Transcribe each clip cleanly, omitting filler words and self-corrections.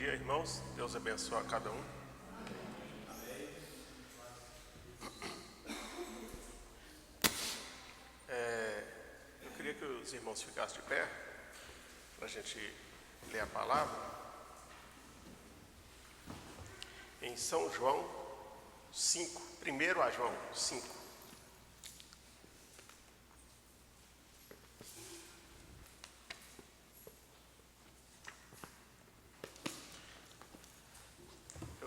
dia, irmãos. Deus abençoe a cada um. Eu queria que os irmãos ficassem de pé para a gente ler a palavra. Em São João 5, 1 a João 5.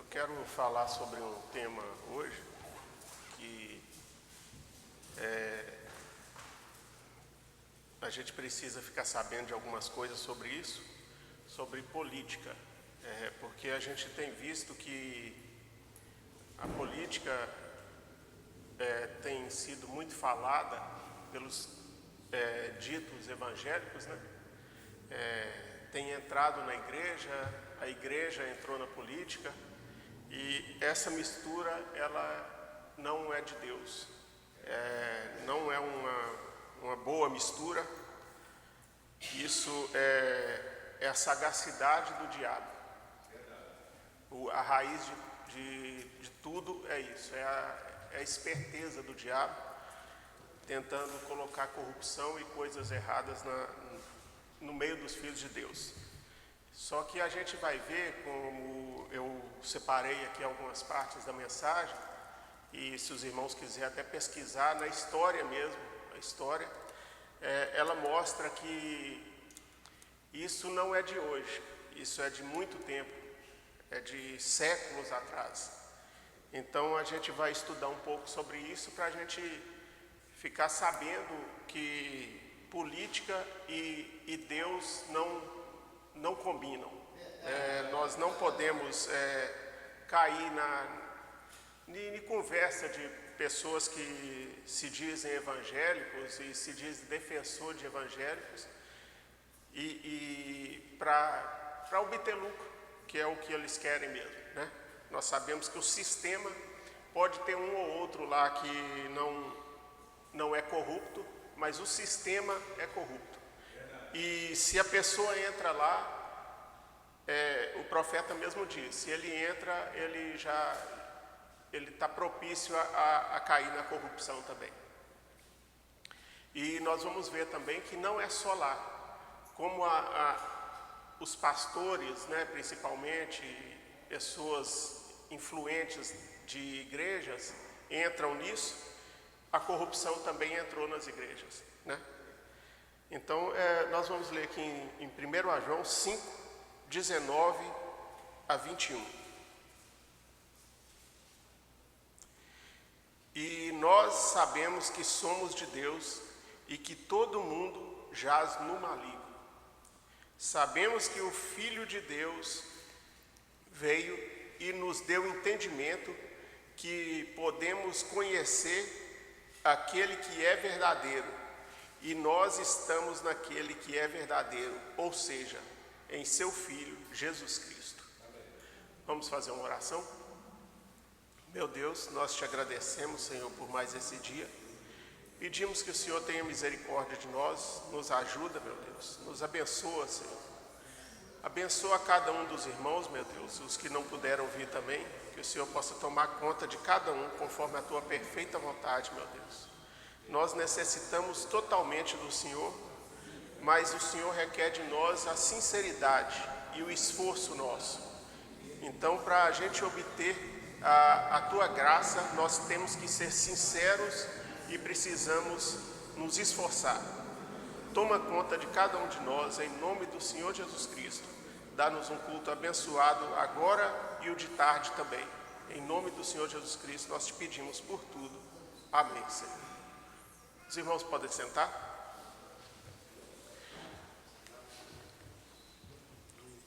Quero falar sobre um tema hoje que a gente precisa ficar sabendo de algumas coisas sobre isso, sobre política, porque a gente tem visto que a política tem sido muito falada pelos ditos evangélicos, né? Tem entrado na igreja, a igreja entrou na política. E essa mistura, ela não é de Deus, não é uma boa mistura. Isso é a sagacidade do diabo. A raiz de tudo é isso, é a esperteza do diabo, tentando colocar corrupção e coisas erradas no meio dos filhos de Deus. Só que a gente vai ver, como eu separei aqui algumas partes da mensagem, e se os irmãos quiserem até pesquisar na história mesmo, a história, ela mostra que isso não é de hoje, isso é de muito tempo, é de séculos atrás. Então a gente vai estudar um pouco sobre isso para a gente ficar sabendo que política e Deus não combinam. Nós não podemos cair em conversa de pessoas que se dizem evangélicos e se dizem defensores de evangélicos e para obter lucro, que é o que eles querem mesmo, né? Nós sabemos que o sistema pode ter um ou outro lá que não é corrupto, mas o sistema é corrupto. E se a pessoa entra lá, o profeta mesmo diz, se ele entra, ele está propício a cair na corrupção também. E nós vamos ver também que não é só lá, como os pastores, né, principalmente pessoas influentes de igrejas entram nisso, a corrupção também entrou nas igrejas, né? Então, nós vamos ler aqui em 1 João 5, 19 a 21. E nós sabemos que somos de Deus e que todo mundo jaz no maligno. Sabemos que o Filho de Deus veio e nos deu entendimento que podemos conhecer aquele que é verdadeiro. E nós estamos naquele que é verdadeiro, ou seja, em seu Filho, Jesus Cristo. Vamos fazer uma oração? Meu Deus, nós te agradecemos, Senhor, por mais esse dia. Pedimos que o Senhor tenha misericórdia de nós, nos ajuda, meu Deus, nos abençoa, Senhor. Abençoa cada um dos irmãos, meu Deus, os que não puderam vir também, que o Senhor possa tomar conta de cada um, conforme a tua perfeita vontade, meu Deus. Nós necessitamos totalmente do Senhor, mas o Senhor requer de nós a sinceridade e o esforço nosso. Então, para a gente obter a tua graça, nós temos que ser sinceros e precisamos nos esforçar. Toma conta de cada um de nós, em nome do Senhor Jesus Cristo. Dá-nos um culto abençoado agora e o de tarde também. Em nome do Senhor Jesus Cristo, nós te pedimos por tudo. Amém, Senhor. Os irmãos podem sentar?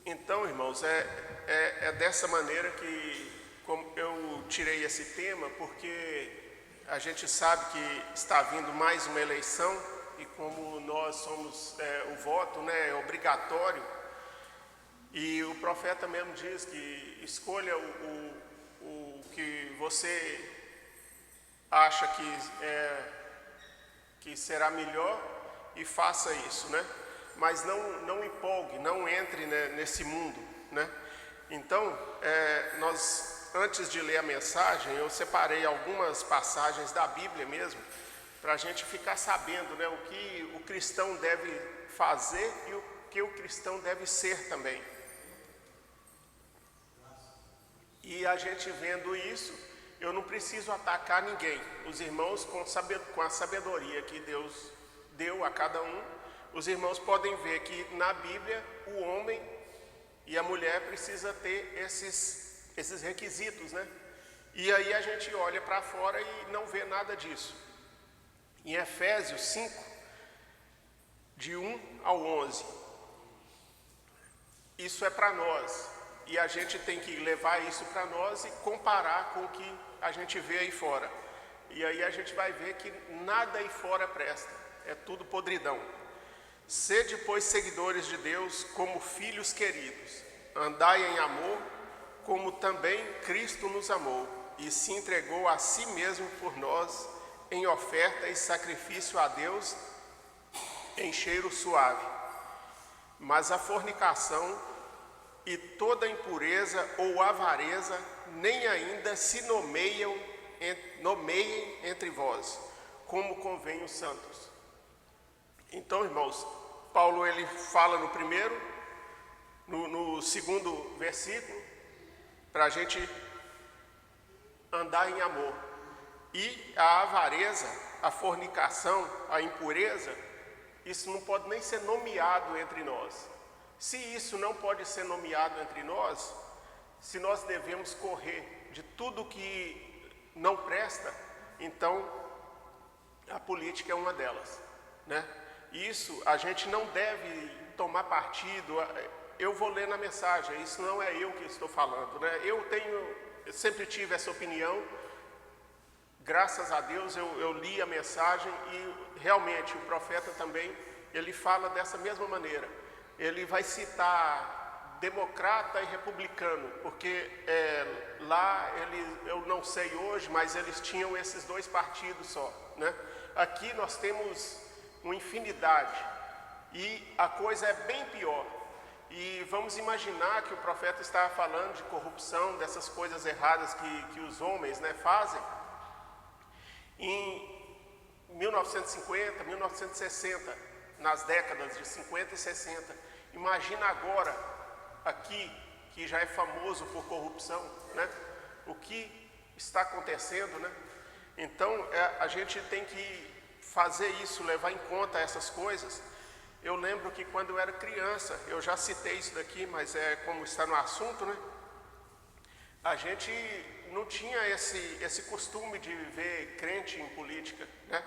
Então, irmãos, é dessa maneira que como eu tirei esse tema, porque a gente sabe que está vindo mais uma eleição e como nós somos, o voto, né, é obrigatório, e o profeta mesmo diz que escolha o que você acha que será melhor e faça isso, né? Mas não empolgue, não entre, né, nesse mundo, né? Então, antes de ler a mensagem, eu separei algumas passagens da Bíblia mesmo, para a gente ficar sabendo, né, o que o cristão deve fazer e o que o cristão deve ser também. E a gente vendo isso, eu não preciso atacar ninguém. Os irmãos, com a sabedoria que Deus deu a cada um, os irmãos podem ver que na Bíblia o homem e a mulher precisa ter esses requisitos, né? E aí a gente olha para fora e não vê nada disso. Em Efésios 5, de 1 ao 11, isso é para nós. E a gente tem que levar isso para nós e comparar com o que a gente vê aí fora. E aí a gente vai ver que nada aí fora presta, é tudo podridão. Sede, pois, seguidores de Deus como filhos queridos. Andai em amor, como também Cristo nos amou e se entregou a si mesmo por nós em oferta e sacrifício a Deus em cheiro suave. Mas a fornicação e toda impureza ou avareza nem ainda se nomeiem entre vós, como convém os santos. Então, irmãos, Paulo ele fala no primeiro, no segundo versículo, para a gente andar em amor. E a avareza, a fornicação, a impureza, isso não pode nem ser nomeado entre nós. Se isso não pode ser nomeado entre nós, se nós devemos correr de tudo que não presta, então a política é uma delas, né? Isso a gente não deve tomar partido. Eu vou ler na mensagem, isso não é eu que estou falando, né? Eu sempre tive essa opinião. Graças a Deus eu li a mensagem e realmente o profeta também, ele fala dessa mesma maneira. Ele vai citar democrata e republicano, porque lá, eu não sei hoje, mas eles tinham esses dois partidos só, né? Aqui nós temos uma infinidade e a coisa é bem pior. E vamos imaginar que o profeta está falando de corrupção, dessas coisas erradas que os homens, né, fazem. Em 1950, 1960, nas décadas de 50 e 60, imagina agora, aqui, que já é famoso por corrupção, né? O que está acontecendo, né? Então, a gente tem que fazer isso, levar em conta essas coisas. Eu lembro que quando eu era criança, eu já citei isso daqui, mas é como está no assunto, né? A gente não tinha esse costume de ver crente em política, né?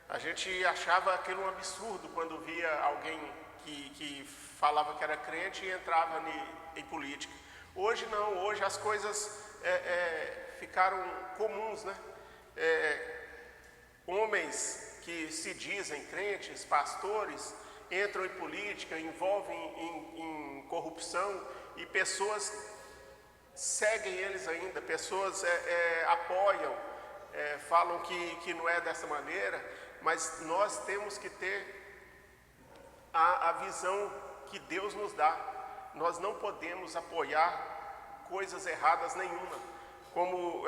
A gente achava aquilo um absurdo quando via alguém que falava que era crente e entrava em política. Hoje não, hoje as coisas ficaram comuns, né? Homens que se dizem crentes, pastores, entram em política, envolvem em corrupção e pessoas seguem eles ainda, pessoas apoiam, falam que não é dessa maneira, mas nós temos que ter a visão que Deus nos dá. Nós não podemos apoiar coisas erradas nenhuma, como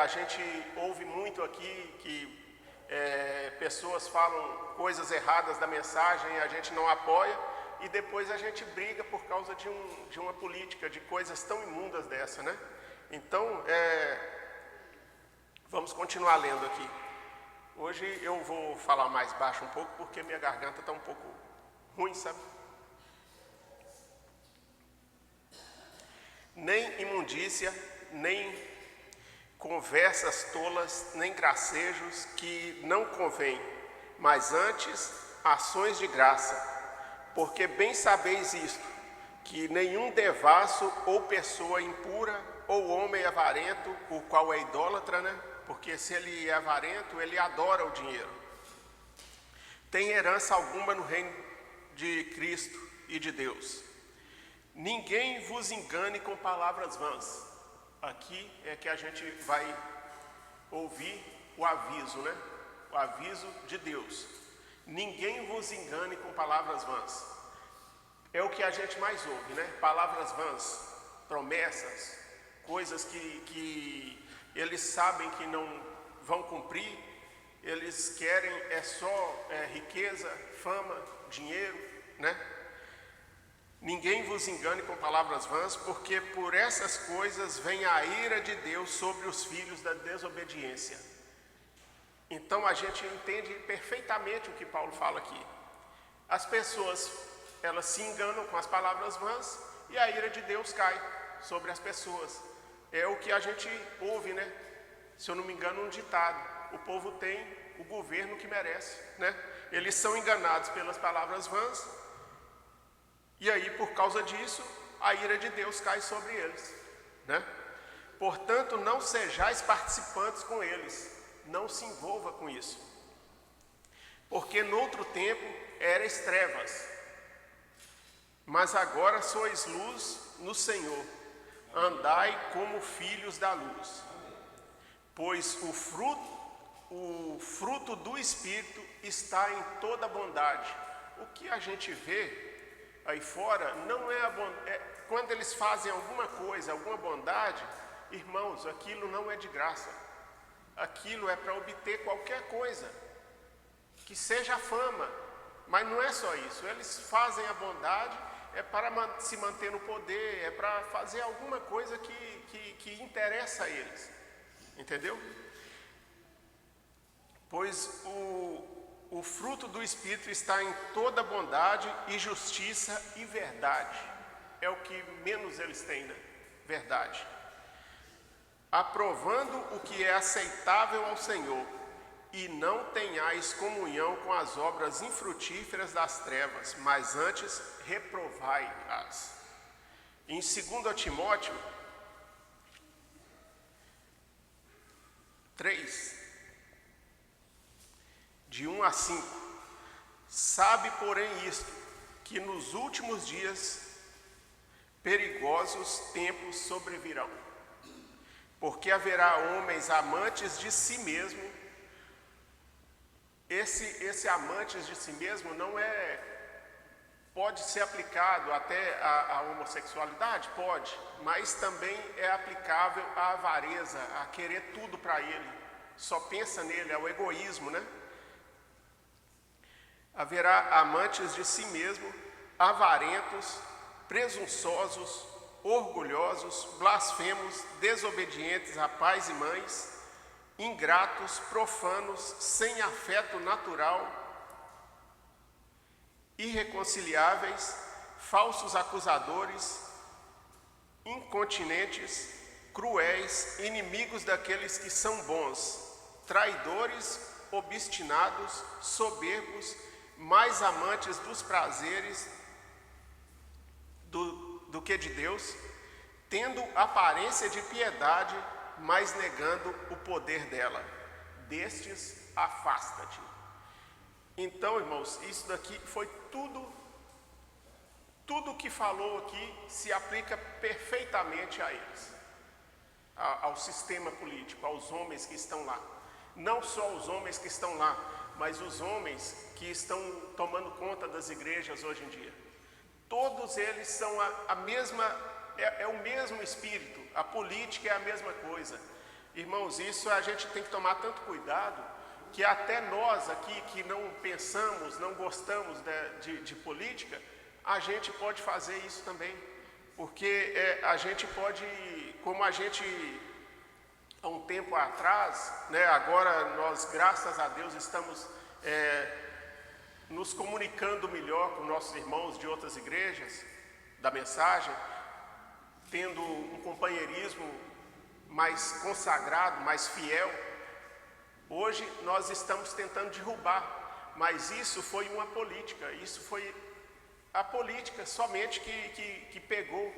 a gente ouve muito aqui que pessoas falam coisas erradas da mensagem, a gente não apoia e depois a gente briga por causa de uma política, de coisas tão imundas dessa, né? Então, vamos continuar lendo aqui. Hoje eu vou falar mais baixo um pouco porque minha garganta está um pouco ruim, sabe? Nem imundícia, nem conversas tolas, nem gracejos que não convém, mas antes ações de graça, porque bem sabeis isto, que nenhum devasso ou pessoa impura ou homem avarento, o qual é idólatra, né? Porque se ele é avarento, ele adora o dinheiro, tem herança alguma no reino de Cristo e de Deus. Ninguém vos engane com palavras vãs. Aqui é que a gente vai ouvir o aviso, né? O aviso de Deus. Ninguém vos engane com palavras vãs. É o que a gente mais ouve, né? Palavras vãs. promessas, coisas que eles sabem que não vão cumprir. Eles querem só riqueza, fama, dinheiro, né? Ninguém vos engane com palavras vãs, porque por essas coisas vem a ira de Deus sobre os filhos da desobediência. Então a gente entende perfeitamente o que Paulo fala aqui. As pessoas, elas se enganam com as palavras vãs e a ira de Deus cai sobre as pessoas. É o que a gente ouve, né? Se eu não me engano, um ditado: o povo tem o governo que merece, né? Eles são enganados pelas palavras vãs, e aí por causa disso a ira de Deus cai sobre eles, né? Portanto, não sejais participantes com eles, não se envolva com isso, porque noutro tempo erais trevas, mas agora sois luz no Senhor. Andai como filhos da luz, pois o fruto do Espírito está em toda bondade. O que a gente vê aí fora não é a bondade. Quando eles fazem alguma coisa, alguma bondade, irmãos, aquilo não é de graça. Aquilo é para obter qualquer coisa, que seja fama, mas não é só isso. Eles fazem a bondade para se manter no poder, é para fazer alguma coisa que interessa a eles, entendeu? Pois o fruto do Espírito está em toda bondade e justiça e verdade. É o que menos eles têm, né? Verdade. Aprovando o que é aceitável ao Senhor, e não tenhais comunhão com as obras infrutíferas das trevas, mas antes reprovai-as. Em 2 Timóteo 3, de 1 a 5, sabe, porém, isto, que nos últimos dias perigosos tempos sobrevirão, porque haverá homens amantes de si mesmo. Esse amantes de si mesmo não pode ser aplicado até à homossexualidade? Pode, mas também é aplicável à avareza, a querer tudo para ele, só pensa nele, é o egoísmo, né? Haverá amantes de si mesmo, avarentos, presunçosos, orgulhosos, blasfemos, desobedientes a pais e mães, ingratos, profanos, sem afeto natural, irreconciliáveis, falsos acusadores, incontinentes, cruéis, inimigos daqueles que são bons, traidores, obstinados, soberbos, mais amantes dos prazeres do que de Deus, tendo aparência de piedade, mas negando o poder dela. Destes, afasta-te. Então, irmãos, isso daqui foi tudo que falou aqui se aplica perfeitamente a eles, ao sistema político, aos homens que estão lá. Não só os homens que estão lá, mas os homens que estão tomando conta das igrejas hoje em dia. Todos eles são a mesma, é o mesmo espírito, a política é a mesma coisa. Irmãos, isso a gente tem que tomar tanto cuidado, que até nós aqui que não pensamos, não gostamos de política, a gente pode fazer isso também. Porque a gente pode, como a gente, há um tempo atrás, né, agora nós, graças a Deus, estamos nos comunicando melhor com nossos irmãos de outras igrejas, da mensagem, tendo um companheirismo mais consagrado, mais fiel. Hoje nós estamos tentando derrubar, mas isso foi uma política, isso foi a política somente que pegou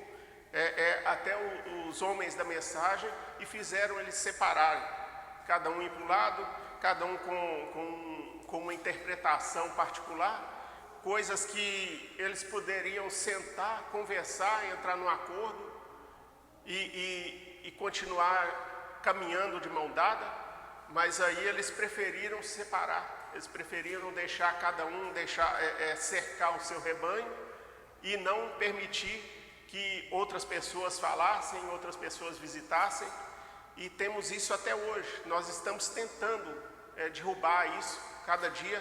até os homens da mensagem e fizeram eles separarem, cada um ir para um lado, cada um com uma interpretação particular, coisas que eles poderiam sentar, conversar, entrar num acordo e continuar caminhando de mão dada, mas aí eles preferiram separar, eles preferiram deixar cada um cercar o seu rebanho e não permitir que outras pessoas falassem, outras pessoas visitassem, e temos isso até hoje. Nós estamos tentando derrubar isso cada dia,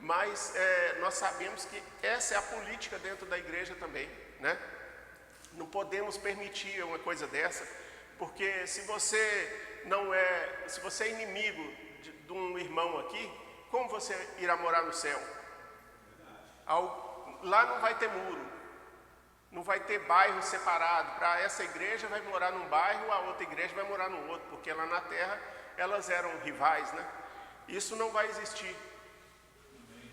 mas nós sabemos que essa é a política dentro da igreja também, né? Não podemos permitir uma coisa dessa, porque se você é inimigo de um irmão aqui, como você irá morar no céu? Lá não vai ter muro, não vai ter bairro separado. Para essa igreja vai morar num bairro, a outra igreja vai morar no outro, porque lá na terra elas eram rivais, né? Isso não vai existir.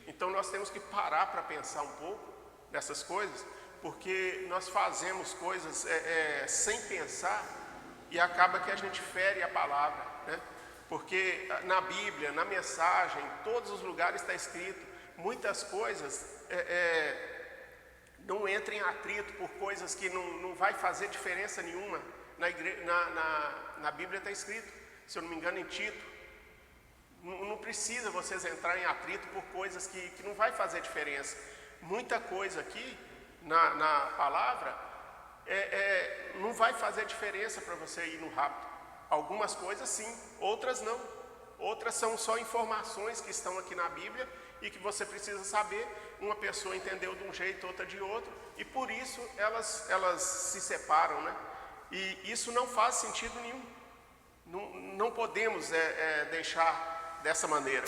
Então nós temos que parar para pensar um pouco nessas coisas, porque nós fazemos coisas sem pensar e acaba que a gente fere a palavra, né? Porque na Bíblia, na mensagem, em todos os lugares está escrito, muitas coisas não entrem em atrito por coisas que não vai fazer diferença nenhuma. Na Bíblia está escrito, se eu não me engano, em Tito, não precisa vocês entrar em atrito por coisas que não vai fazer diferença. Muita coisa aqui na palavra não vai fazer diferença para você ir no rapto. Algumas coisas sim, outras não. Outras são só informações que estão aqui na Bíblia e que você precisa saber. Uma pessoa entendeu de um jeito, outra de outro, e por isso elas se separam, né? E isso não faz sentido nenhum. Não podemos deixar dessa maneira.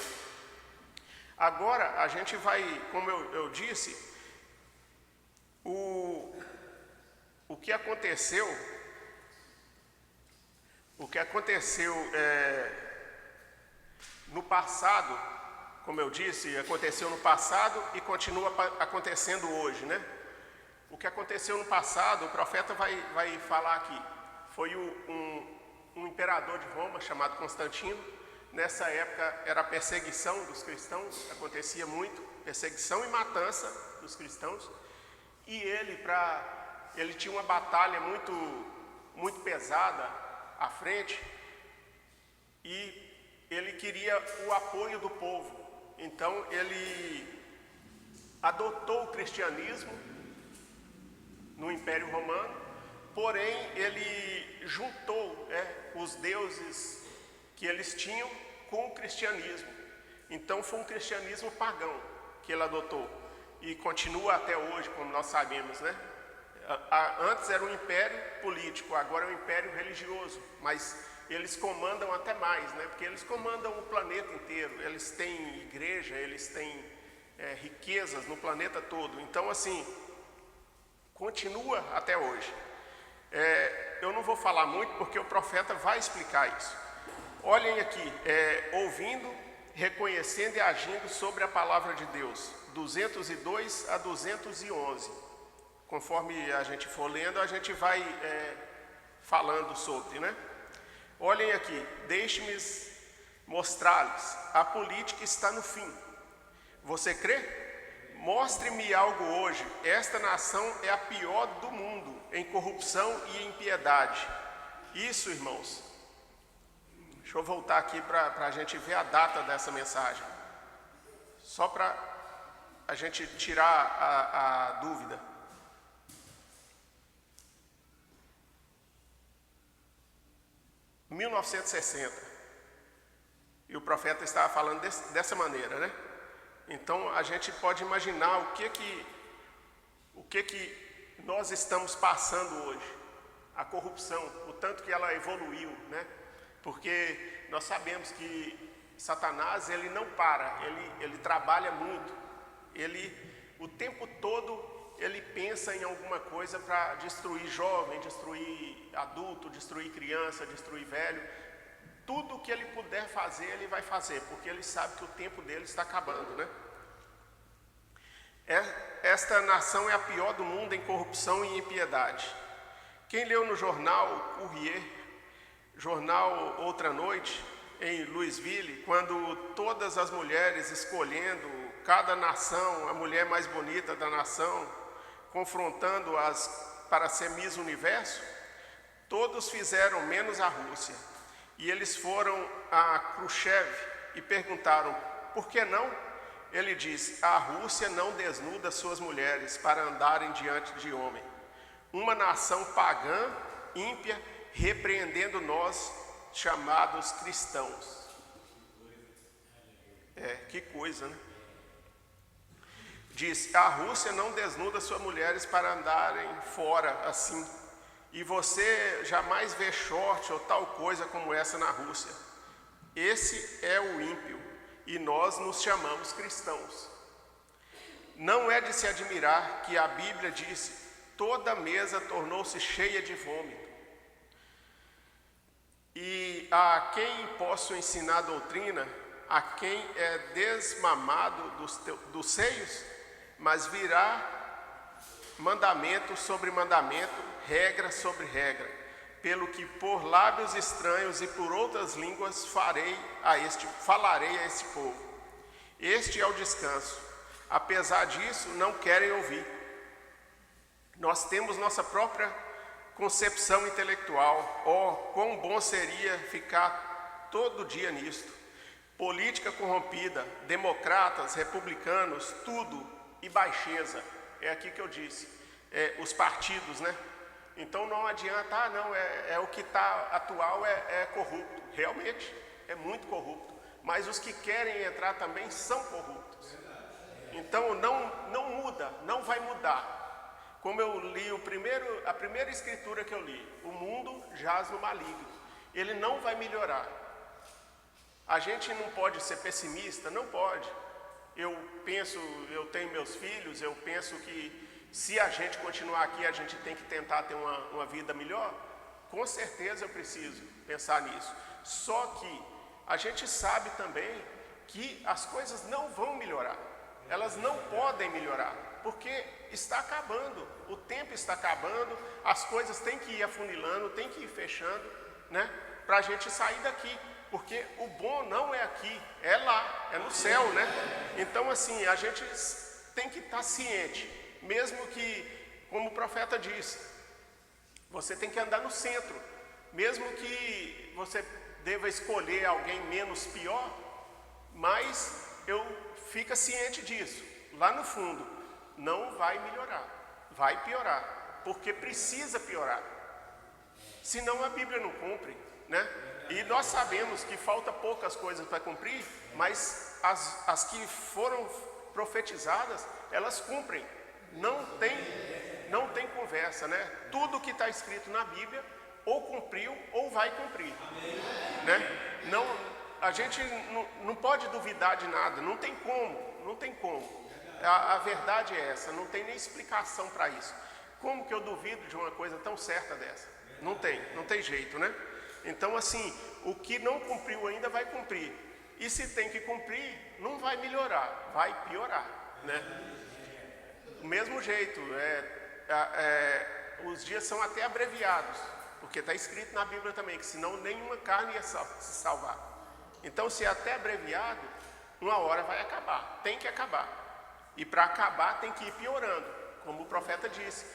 Agora a gente vai, como eu disse, o que aconteceu no passado, como eu disse, aconteceu no passado e continua acontecendo hoje, né? O que aconteceu no passado, o profeta vai falar aqui, foi um imperador de Roma chamado Constantino. Nessa época era a perseguição dos cristãos, acontecia muito, perseguição e matança dos cristãos. E ele tinha uma batalha muito, muito pesada à frente, e ele queria o apoio do povo. Então ele adotou o cristianismo no Império Romano, porém ele juntou os deuses que eles tinham com o cristianismo. Então foi um cristianismo pagão que ele adotou, e continua até hoje, como nós sabemos, né? Antes era um império político, agora é um império religioso, mas eles comandam até mais, né? Porque eles comandam o planeta inteiro, eles têm igreja, eles têm riquezas no planeta todo. Então, assim, continua até hoje. Eu não vou falar muito, porque o profeta vai explicar isso. Olhem aqui, ouvindo, reconhecendo e agindo sobre a palavra de Deus, 202 a 211. Conforme a gente for lendo, a gente vai falando sobre, né? Olhem aqui, deixe-me mostrar-lhes, a política está no fim. Você crê? Mostre-me algo hoje. Esta nação é a pior do mundo em corrupção e impiedade. Isso, irmãos. Deixa eu voltar aqui para a gente ver a data dessa mensagem, só para a gente tirar a dúvida. Em 1960, e o profeta estava falando dessa maneira, né? Então a gente pode imaginar o que nós estamos passando hoje, a corrupção, o tanto que ela evoluiu, né? Porque nós sabemos que Satanás, ele não para, ele trabalha muito, o tempo todo ele pensa em alguma coisa para destruir jovem, destruir adulto, destruir criança, destruir velho. Tudo que ele puder fazer, ele vai fazer, porque ele sabe que o tempo dele está acabando, né? Esta nação é a pior do mundo em corrupção e impiedade. Quem leu no jornal Courrier, jornal Outra Noite, em Louisville, quando todas as mulheres escolhendo cada nação, a mulher mais bonita da nação, confrontando-as para ser Miss Universo, todos fizeram menos a Rússia. E eles foram a Khrushchev e perguntaram, por que não? Ele diz, a Rússia não desnuda suas mulheres para andarem diante de homem. uma nação pagã, ímpia, repreendendo nós, chamados cristãos. Que coisa, né? Diz: a Rússia não desnuda suas mulheres para andarem fora assim. E você jamais vê short ou tal coisa como essa na Rússia. Esse é o ímpio, e nós nos chamamos cristãos. Não é de se admirar que a Bíblia disse: toda mesa tornou-se cheia de vômito. E a quem posso ensinar doutrina, a quem é desmamado dos seios, mas virá mandamento sobre mandamento, regra sobre regra, pelo que por lábios estranhos e por outras línguas falarei a este povo. Este é o descanso. Apesar disso, não querem ouvir. Nós temos nossa própria concepção intelectual. Quão bom seria ficar todo dia nisto. Política corrompida, democratas, republicanos, tudo, e baixeza. É aqui que eu disse, os partidos, né? Então não adianta, o que está atual é corrupto. Realmente, é muito corrupto. Mas os que querem entrar também são corruptos. Então não muda, não vai mudar. Como eu li a primeira escritura que eu li, o mundo jaz no maligno. Ele não vai melhorar. A gente não pode ser pessimista, não pode. Eu tenho meus filhos, eu penso que se a gente continuar aqui, a gente tem que tentar ter uma vida melhor. Com certeza eu preciso pensar nisso. Só que a gente sabe também que as coisas não vão melhorar. Elas não podem melhorar, porque está acabando, o tempo está acabando, as coisas têm que ir afunilando, têm que ir fechando, né? Para a gente sair daqui. Porque o bom não é aqui, é lá, é no céu, né? Então, assim, a gente tem que estar ciente, mesmo que, como o profeta disse, você tem que andar no centro, mesmo que você deva escolher alguém menos pior, mas fica ciente disso, lá no fundo, não vai melhorar, vai piorar, porque precisa piorar, senão a Bíblia não cumpre, né? E nós sabemos que falta poucas coisas para cumprir, mas as que foram profetizadas, elas cumprem. Não tem conversa, né? Tudo que está escrito na Bíblia, ou cumpriu, ou vai cumprir. Né? A gente não pode duvidar de nada, não tem como. A verdade é essa, não tem nem explicação para isso. Como que eu duvido de uma coisa tão certa dessa? Não tem jeito, né? Então, assim, o que não cumpriu ainda vai cumprir. E se tem que cumprir, não vai melhorar, vai piorar, né? Do mesmo jeito, os dias são até abreviados, porque está escrito na Bíblia também, que senão nenhuma carne ia se salvar. Então, se é até abreviado, uma hora vai acabar, tem que acabar. E para acabar tem que ir piorando, como o profeta disse.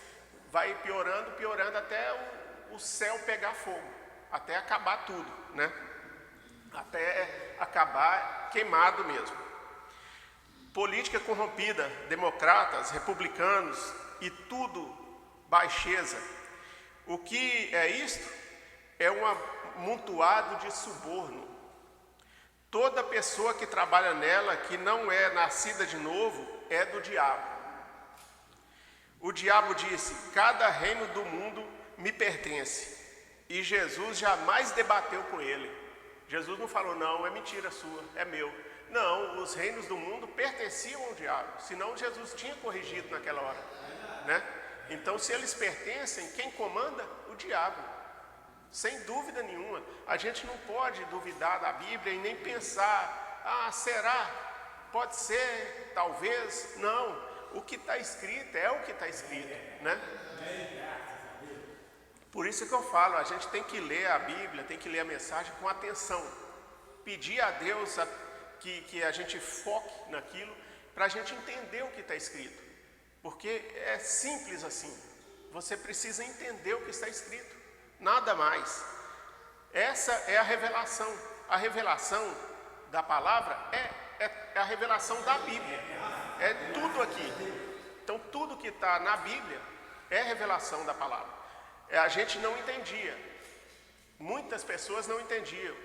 Vai piorando até o céu pegar fogo. Até acabar tudo, né? Até acabar queimado mesmo. Política corrompida, democratas, republicanos e tudo baixeza. O que é isto? É um amontoado de suborno. Toda pessoa que trabalha nela, que não é nascida de novo, é do diabo. O diabo disse: cada reino do mundo me pertence. E Jesus jamais debateu com ele. Jesus não falou: não, é mentira sua, é meu. Não, os reinos do mundo pertenciam ao diabo. Senão Jesus tinha corrigido naquela hora, né? Então, se eles pertencem, quem comanda? O diabo. Sem dúvida nenhuma. A gente não pode duvidar da Bíblia e nem pensar: será? Pode ser, talvez. Não. O que está escrito é o que está escrito, né? Por isso que eu falo, a gente tem que ler a Bíblia, tem que ler a mensagem com atenção. Pedir a Deus que a gente foque naquilo, para a gente entender o que está escrito. Porque é simples assim. Você precisa entender o que está escrito. Nada mais. Essa é a revelação. A revelação da palavra é a revelação da Bíblia. É tudo aqui. Então tudo que está na Bíblia É revelação da palavra. A gente não entendia. Muitas pessoas não entendiam.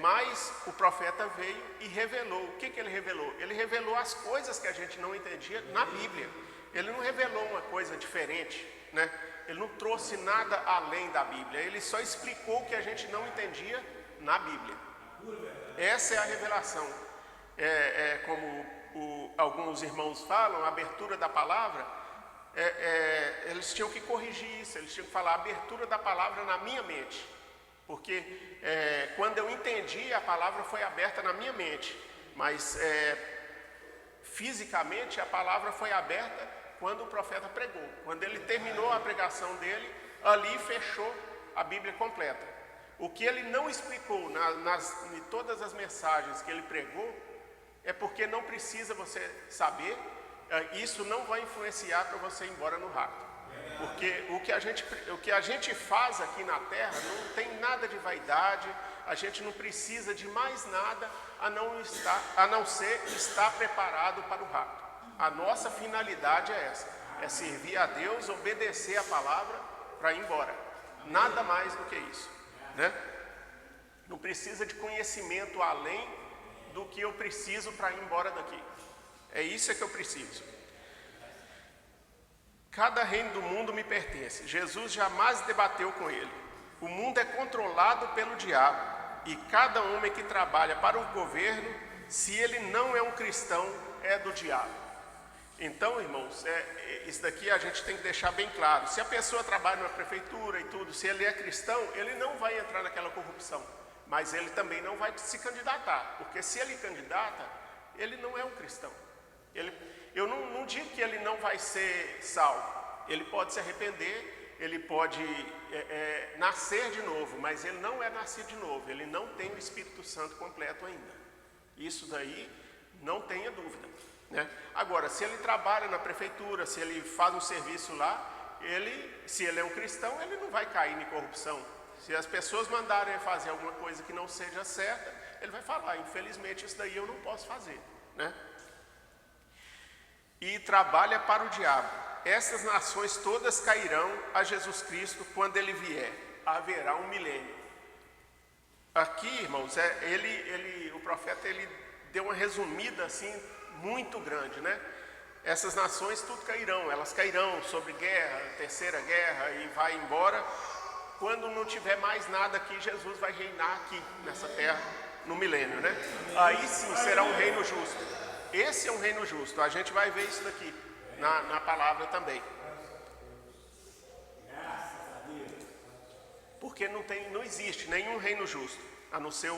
Mas o profeta veio e revelou. O que ele revelou? Ele revelou as coisas que a gente não entendia na Bíblia. Ele não revelou uma coisa diferente, né? Ele não trouxe nada além da Bíblia. Ele só explicou o que a gente não entendia na Bíblia. Essa é a revelação. Como alguns irmãos falam, a abertura da palavra, eles tinham que corrigir isso. Eles tinham que falar a abertura da palavra na minha mente. Porque quando eu entendi, a palavra foi aberta na minha mente. Mas fisicamente a palavra foi aberta quando o profeta pregou. Quando ele terminou a pregação dele, ali fechou a Bíblia completa. O que ele não explicou em todas as mensagens que ele pregou, é porque não precisa você saber, isso não vai influenciar para você ir embora no rapto. Porque o que a gente faz aqui na terra não tem nada de vaidade, a gente não precisa de mais nada a não ser estar preparado para o rapto. A nossa finalidade é essa, é servir a Deus, obedecer a palavra para ir embora. Nada mais do que isso, né? Não precisa de conhecimento além do que eu preciso para ir embora daqui. É isso que eu preciso. Cada reino do mundo me pertence. Jesus jamais debateu com ele. O mundo é controlado pelo diabo, e cada homem que trabalha para o governo, se ele não é um cristão, é do diabo. Então, irmãos, isso daqui a gente tem que deixar bem claro. Se a pessoa trabalha na prefeitura e tudo, se ele é cristão, ele não vai entrar naquela corrupção. Mas ele também não vai se candidatar, porque se ele candidata, ele não é um cristão. Eu não digo que ele não vai ser salvo. Ele pode se arrepender, ele pode nascer de novo, mas ele não é nascido de novo. Ele não tem o Espírito Santo completo ainda. Isso daí, não tenha dúvida, né? Agora, se ele trabalha na prefeitura, se ele faz um serviço lá, se ele é um cristão, ele não vai cair em corrupção. Se as pessoas mandarem fazer alguma coisa que não seja certa, ele vai falar, infelizmente isso daí eu não posso fazer, né? E trabalha para o diabo. Essas nações todas cairão a Jesus Cristo quando ele vier. Haverá um milênio. Aqui, irmãos, o profeta deu uma resumida assim muito grande, né? Essas nações tudo cairão, elas cairão sobre guerra, terceira guerra e vai embora. Quando não tiver mais nada aqui, Jesus vai reinar aqui nessa terra no milênio, né? Aí sim será um reino justo. Esse é um reino justo. A gente vai ver isso daqui na palavra também. Porque não existe nenhum reino justo, a não ser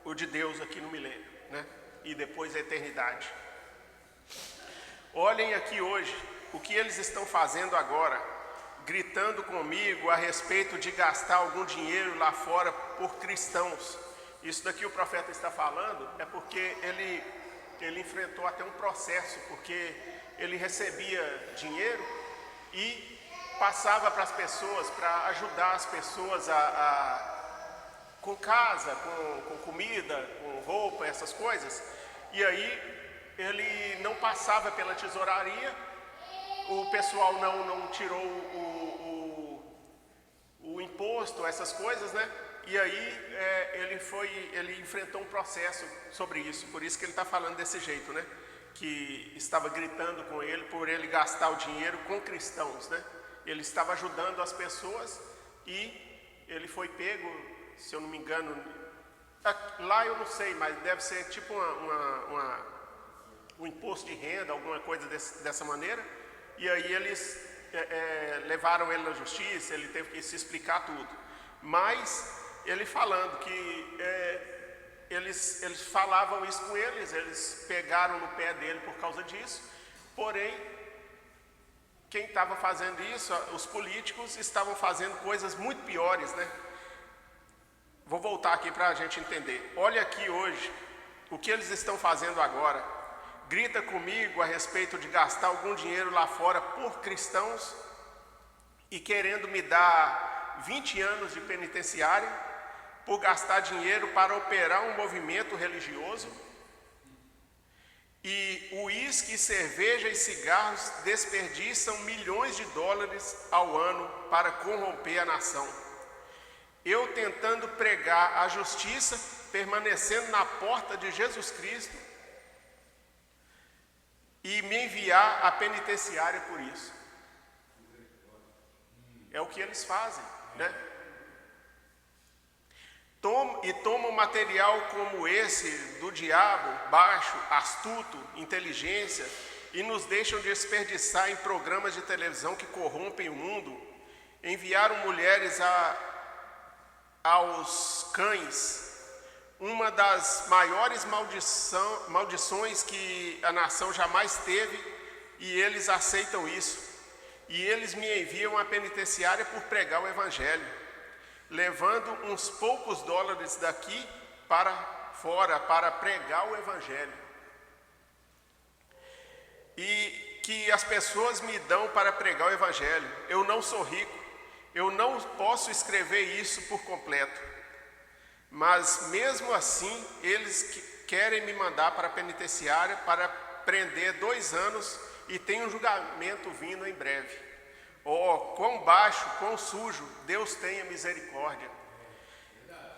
o de Deus aqui no milênio, né? E depois a eternidade. Olhem aqui hoje o que eles estão fazendo agora, gritando comigo a respeito de gastar algum dinheiro lá fora por cristãos. Isso daqui o profeta está falando é porque ele enfrentou até um processo, porque ele recebia dinheiro e passava para as pessoas, para ajudar as pessoas com casa, com comida, com roupa, essas coisas. E aí ele não passava pela tesouraria, o pessoal não tirou o imposto, essas coisas, né? E aí ele enfrentou um processo sobre isso, por isso que ele está falando desse jeito, né? Que estava gritando com ele por ele gastar o dinheiro com cristãos, né? Ele estava ajudando as pessoas e ele foi pego, se eu não me engano, lá eu não sei, mas deve ser tipo um imposto de renda, alguma coisa dessa maneira. E aí eles levaram ele na justiça, ele teve que se explicar tudo. Mas ele falando que eles falavam isso com eles pegaram no pé dele por causa disso. Porém, quem estava fazendo isso, os políticos estavam fazendo coisas muito piores, né? Vou voltar aqui para a gente entender. Olha aqui hoje, o que eles estão fazendo agora. Grita comigo a respeito de gastar algum dinheiro lá fora por cristãos e querendo me dar 20 anos de penitenciária por gastar dinheiro para operar um movimento religioso. E uísque, cerveja e cigarros desperdiçam milhões de dólares ao ano para corromper a nação. Eu tentando pregar a justiça, permanecendo na porta de Jesus Cristo e me enviar à penitenciária por isso. É o que eles fazem, né? Tomam material como esse do diabo, baixo, astuto, inteligência, e nos deixam desperdiçar em programas de televisão que corrompem o mundo. Enviaram mulheres aos cães, uma das maiores maldições que a nação jamais teve, e eles aceitam isso. E eles me enviam à penitenciária por pregar o Evangelho, levando uns poucos dólares daqui para fora para pregar o Evangelho. E que as pessoas me dão para pregar o Evangelho. Eu não sou rico, eu não posso escrever isso por completo. Mas mesmo assim, eles querem me mandar para a penitenciária para prender 2 anos e tem um julgamento vindo em breve. Oh, quão baixo, quão sujo, Deus tenha misericórdia.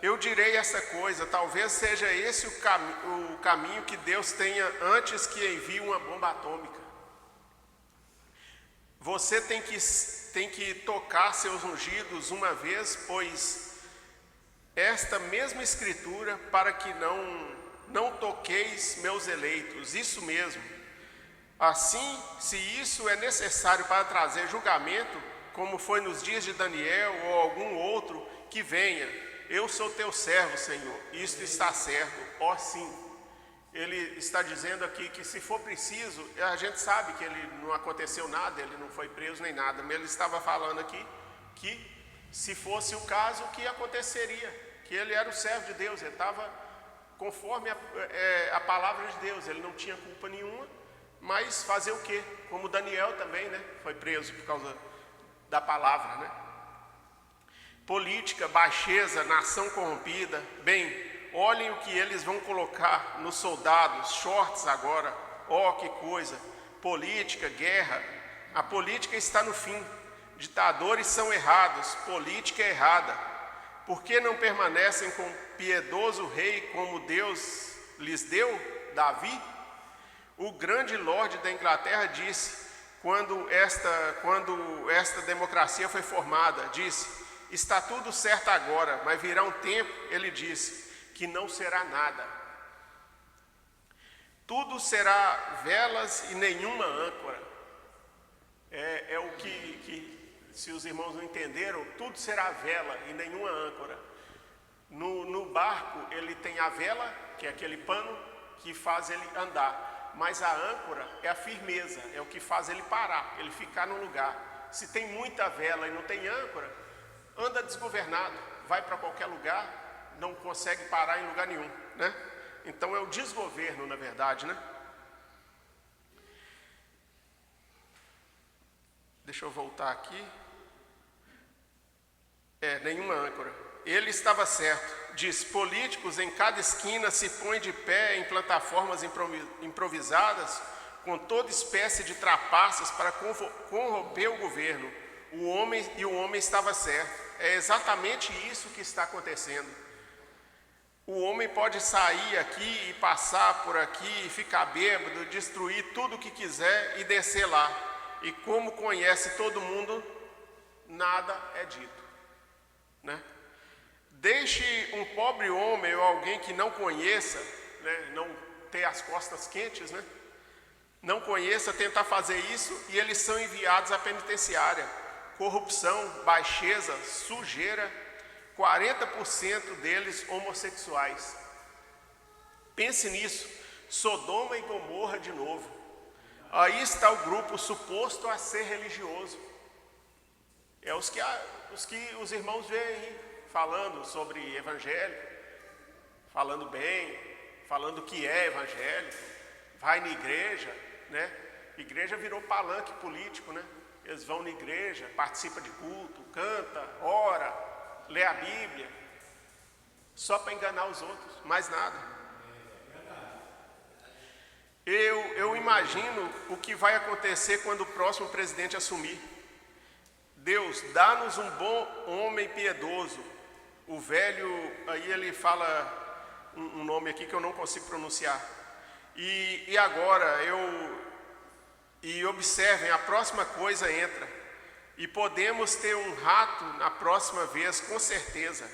Eu direi essa coisa, talvez seja esse o caminho que Deus tenha antes que envie uma bomba atômica. Você tem que tocar seus ungidos uma vez, pois esta mesma escritura, para que não toqueis meus eleitos, isso mesmo. Assim, se isso é necessário para trazer julgamento, como foi nos dias de Daniel ou algum outro, que venha. Eu sou teu servo, Senhor, isto está certo. Ó sim, ele está dizendo aqui que se for preciso, a gente sabe que ele não aconteceu nada, ele não foi preso nem nada, mas ele estava falando aqui que se fosse o caso, o que aconteceria? Que ele era o servo de Deus, ele estava conforme a palavra de Deus, ele não tinha culpa nenhuma. Mas fazer o quê? Como Daniel também, né? Foi preso por causa da palavra, né? Política, baixeza, nação corrompida. Bem, olhem o que eles vão colocar nos soldados, shorts agora. Oh, que coisa! Política, guerra. A política está no fim. Ditadores são errados, política é errada. Por que não permanecem com o piedoso rei como Deus lhes deu, Davi? O grande lorde da Inglaterra disse, quando esta democracia foi formada, disse, está tudo certo agora, mas virá um tempo, ele disse, que não será nada. Tudo será velas e nenhuma âncora. É o que, se os irmãos não entenderam, tudo será vela e nenhuma âncora. No barco, ele tem a vela, que é aquele pano que faz ele andar. Mas a âncora é a firmeza, é o que faz ele parar, ele ficar no lugar. Se tem muita vela e não tem âncora, anda desgovernado, vai para qualquer lugar, não consegue parar em lugar nenhum, né? Então é o desgoverno, na verdade, né? Deixa eu voltar aqui. Nenhuma âncora. Ele estava certo. Diz, políticos em cada esquina se põem de pé em plataformas improvisadas com toda espécie de trapaças para corromper o governo. O homem estava certo. É exatamente isso que está acontecendo. O homem pode sair aqui e passar por aqui e ficar bêbado, destruir tudo o que quiser e descer lá. E como conhece todo mundo, nada é dito, né? Deixe um pobre homem ou alguém que não conheça, né, não ter as costas quentes, né, não conheça, tentar fazer isso e eles são enviados à penitenciária. Corrupção, baixeza, sujeira, 40% deles homossexuais. Pense nisso, Sodoma e Gomorra de novo. Aí está o grupo suposto a ser religioso. É os que os irmãos veem falando sobre evangelho, falando bem, falando o que é evangélico, vai na igreja, né? Igreja virou palanque político, né? Eles vão na igreja, participam de culto, canta, ora, lê a Bíblia, só para enganar os outros, mais nada. Eu imagino o que vai acontecer quando o próximo presidente assumir. Deus, dá-nos um bom homem piedoso. O velho, aí ele fala um nome aqui que eu não consigo pronunciar. E agora, observem, a próxima coisa entra. E podemos ter um rato na próxima vez, com certeza.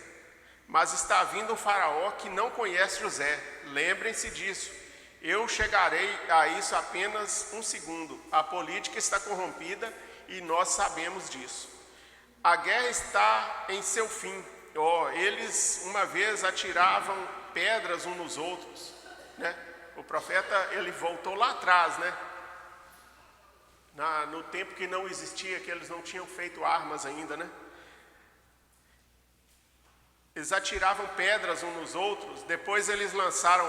Mas está vindo um faraó que não conhece José. Lembrem-se disso. Eu chegarei a isso apenas um segundo. A política está corrompida e nós sabemos disso. A guerra está em seu fim. Eles uma vez atiravam pedras uns nos outros, né? O profeta, ele voltou lá atrás, né? No tempo que não existia, que eles não tinham feito armas ainda, né? Eles atiravam pedras uns nos outros, depois eles lançaram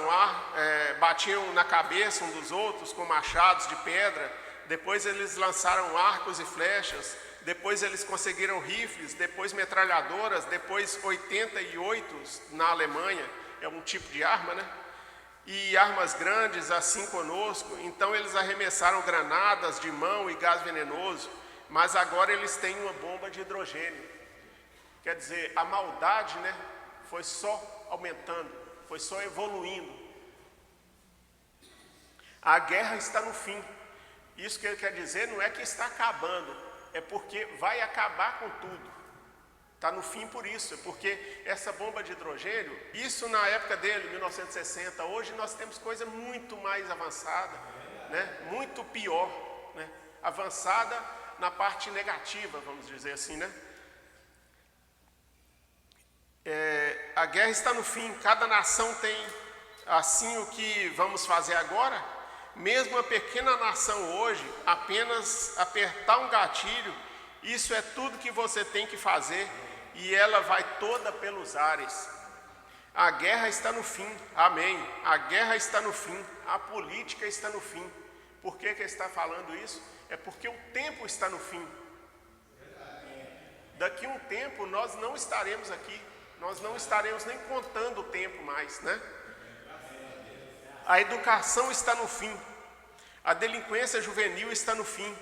batiam na cabeça uns dos outros com machados de pedra, depois eles lançaram arcos e flechas, depois eles conseguiram rifles, depois metralhadoras, depois 88 na Alemanha, é um tipo de arma, né? E armas grandes assim conosco. Então eles arremessaram granadas de mão e gás venenoso, mas agora eles têm uma bomba de hidrogênio. Quer dizer, a maldade, né, foi só aumentando, foi só evoluindo. A guerra está no fim. Isso que ele quer dizer não é que está acabando, é porque vai acabar com tudo. Está no fim por isso, é porque essa bomba de hidrogênio, isso na época dele, 1960, hoje nós temos coisa muito mais avançada, né? Muito pior, né? Avançada na parte negativa, vamos dizer assim, né? A guerra está no fim, cada nação tem assim o que vamos fazer agora. Mesmo uma pequena nação hoje, apenas apertar um gatilho, isso é tudo que você tem que fazer e ela vai toda pelos ares. A guerra está no fim, amém. A guerra está no fim, a política está no fim. Por que ele está falando isso? É porque o tempo está no fim. Daqui a um tempo nós não estaremos aqui, nós não estaremos nem contando o tempo mais, né? A educação está no fim, a delinquência juvenil está no fim,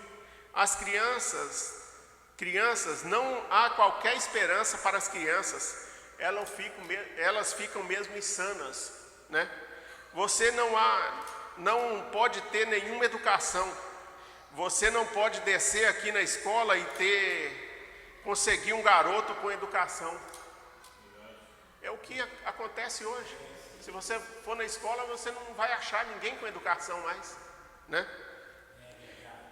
as crianças, não há qualquer esperança para as crianças, elas ficam mesmo insanas, né? Você não pode ter nenhuma educação, você não pode descer aqui na escola e conseguir um garoto com educação. É o que acontece hoje. Se você for na escola, você não vai achar ninguém com educação mais, né?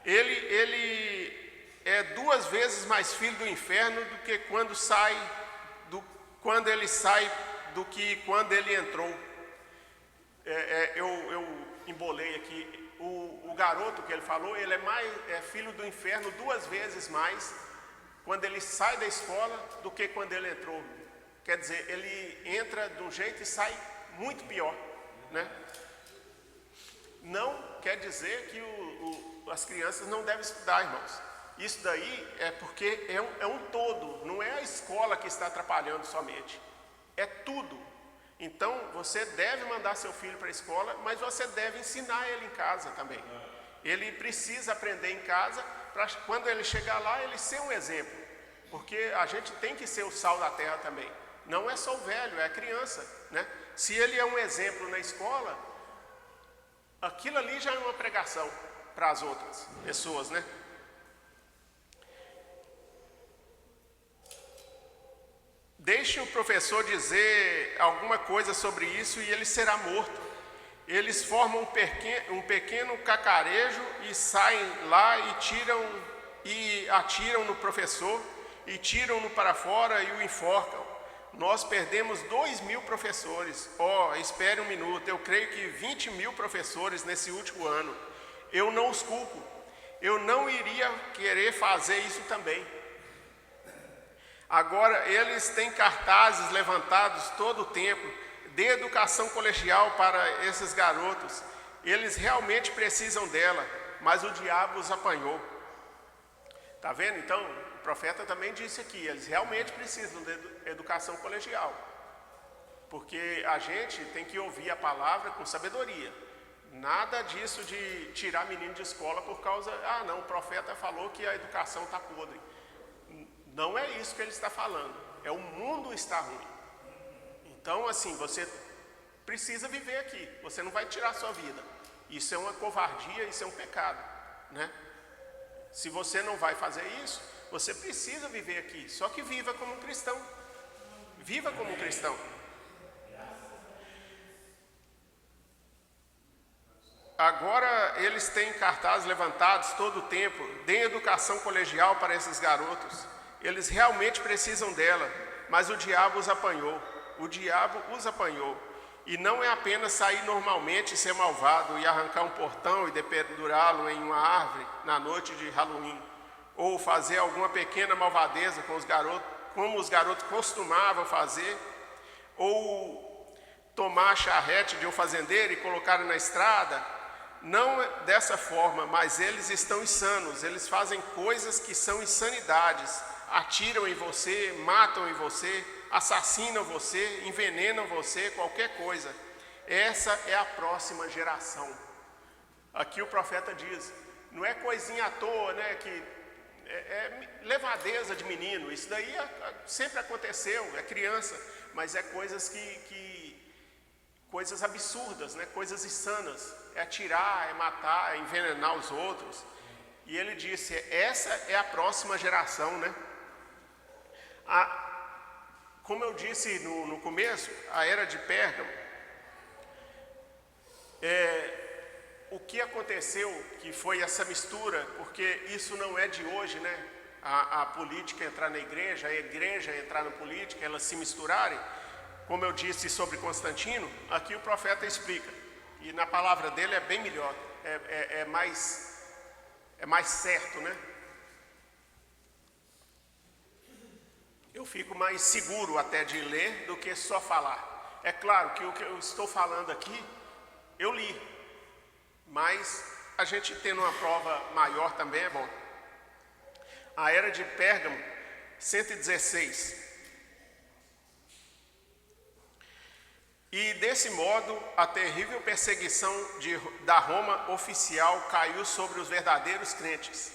Ele é 2 vezes mais filho do inferno do que quando ele sai do que quando ele entrou. Eu embolei aqui. O garoto que ele falou, ele é filho do inferno 2 vezes mais quando ele sai da escola do que quando ele entrou. Quer dizer, ele entra de um jeito e sai muito pior, né? Não quer dizer que as crianças não devem estudar, irmãos. Isso daí é porque é um todo, não é a escola que está atrapalhando somente, é tudo. Então você deve mandar seu filho para a escola, mas você deve ensinar ele em casa também. Ele precisa aprender em casa para quando ele chegar lá ele ser um exemplo, porque a gente tem que ser o sal da terra também. Não é só o velho, é a criança, né? Se ele é um exemplo na escola, aquilo ali já é uma pregação para as outras pessoas, né? Deixe o professor dizer alguma coisa sobre isso e ele será morto. Eles formam um pequeno cacarejo e saem lá e atiram no professor e tiram-no para fora e o enforcam. Nós perdemos 2.000 professores. Espere um minuto, eu creio que 20.000 professores nesse último ano. Eu não os culpo. Eu não iria querer fazer isso também. Agora, eles têm cartazes levantados todo o tempo, de educação colegial para esses garotos. Eles realmente precisam dela, mas o diabo os apanhou. Tá vendo? Então, o profeta também disse aqui, eles realmente precisam de educação colegial. Porque a gente tem que ouvir a palavra com sabedoria. Nada disso de tirar menino de escola por causa, não, o profeta falou que a educação está podre. Não é isso que ele está falando, é o mundo está ruim. Então, assim, você precisa viver aqui, você não vai tirar a sua vida. Isso é uma covardia, isso é um pecado, né? Se você não vai fazer isso, você precisa viver aqui, só que viva como um cristão. Viva como um cristão. Agora eles têm cartazes levantados todo o tempo, deem educação colegial para esses garotos. Eles realmente precisam dela, mas o diabo os apanhou. O diabo os apanhou. E não é apenas sair normalmente e ser malvado e arrancar um portão e dependurá-lo em uma árvore na noite de Halloween, ou fazer alguma pequena malvadeza com os garotos, como os garotos costumavam fazer, ou tomar a charrete de um fazendeiro e colocar na estrada. Não é dessa forma, mas eles estão insanos, eles fazem coisas que são insanidades, atiram em você, matam em você, assassinam você, envenenam você, qualquer coisa. Essa é a próxima geração. Aqui o profeta diz, não é coisinha à toa, né, que é levadeza de menino, isso daí sempre aconteceu, é criança, mas é coisas coisas absurdas, né, coisas insanas, é atirar, é matar, é envenenar os outros. E ele disse, essa é a próxima geração, né? Como eu disse no começo, a era de Pérgamo, o que aconteceu, que foi essa mistura, porque isso não é de hoje, né? A política entrar na igreja, a igreja entrar na política, elas se misturarem. Como eu disse sobre Constantino, aqui o profeta explica, e na palavra dele é bem melhor, é mais certo, né? Eu fico mais seguro até de ler do que só falar. É claro que o que eu estou falando aqui, eu li, mas a gente tendo uma prova maior também é bom. A era de Pérgamo, 116. E desse modo, a terrível perseguição da Roma oficial caiu sobre os verdadeiros crentes,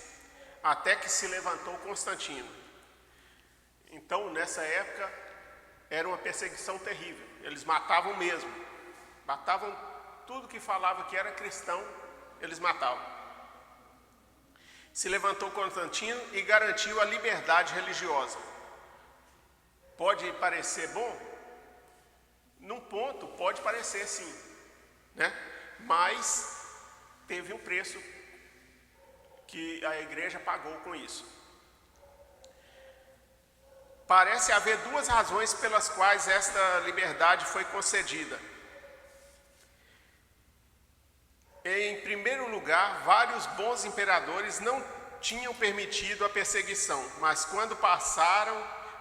até que se levantou Constantino. Então, nessa época, era uma perseguição terrível. Eles matavam mesmo. Matavam tudo que falava que era cristão, eles matavam. Se levantou Constantino e garantiu a liberdade religiosa. Pode parecer bom? Num ponto, pode parecer sim, né? Mas teve um preço que a igreja pagou com isso. Parece haver duas razões pelas quais esta liberdade foi concedida. Em primeiro lugar, vários bons imperadores não tinham permitido a perseguição, mas quando passaram,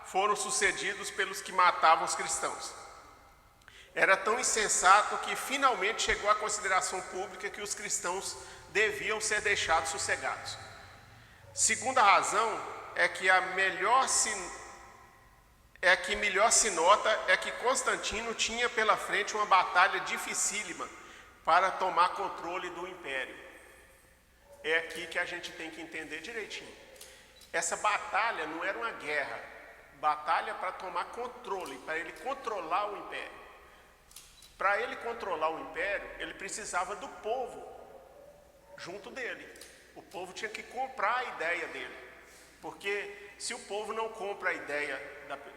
foram sucedidos pelos que matavam os cristãos. Era tão insensato que finalmente chegou à consideração pública que os cristãos deviam ser deixados sossegados. Segunda razão é que melhor se nota é que Constantino tinha pela frente uma batalha dificílima para tomar controle do império. É aqui que a gente tem que entender direitinho. Essa batalha não era uma guerra, batalha para tomar controle, para ele controlar o império. Para ele controlar o império, ele precisava do povo junto dele. O povo tinha que comprar a ideia dele. Porque se o povo não compra a ideia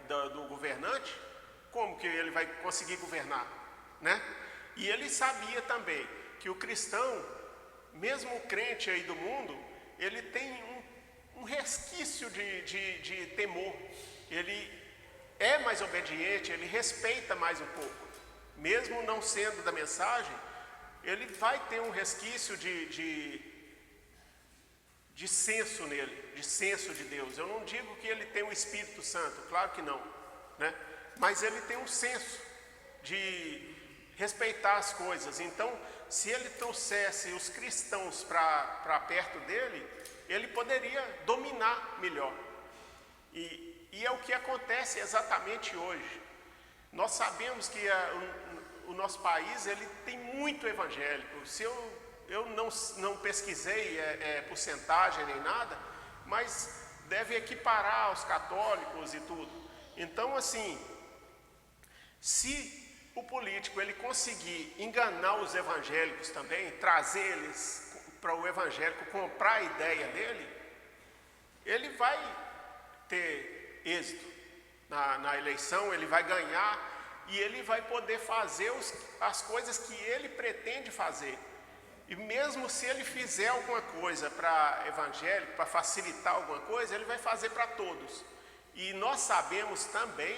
do governante, como que ele vai conseguir governar, né? E ele sabia também que o cristão, mesmo o crente aí do mundo, ele tem um resquício de temor. Ele é mais obediente, ele respeita mais um pouco. Mesmo não sendo da mensagem, ele vai ter um resquício de senso nele, de senso de Deus. Eu não digo que ele tem o Espírito Santo, claro que não, né? Mas ele tem um senso de respeitar as coisas. Então, se ele trouxesse os cristãos para perto dele, ele poderia dominar melhor. E é o que acontece exatamente hoje. Nós sabemos que o nosso país ele tem muito evangélico. Se eu não pesquisei porcentagem nem nada, mas deve equiparar aos católicos e tudo. Então, assim, se o político ele conseguir enganar os evangélicos também, trazer eles para o evangélico comprar a ideia dele, ele vai ter êxito na eleição, ele vai ganhar e ele vai poder fazer as coisas que ele pretende fazer. E mesmo se ele fizer alguma coisa para evangélico, para facilitar alguma coisa, ele vai fazer para todos. E nós sabemos também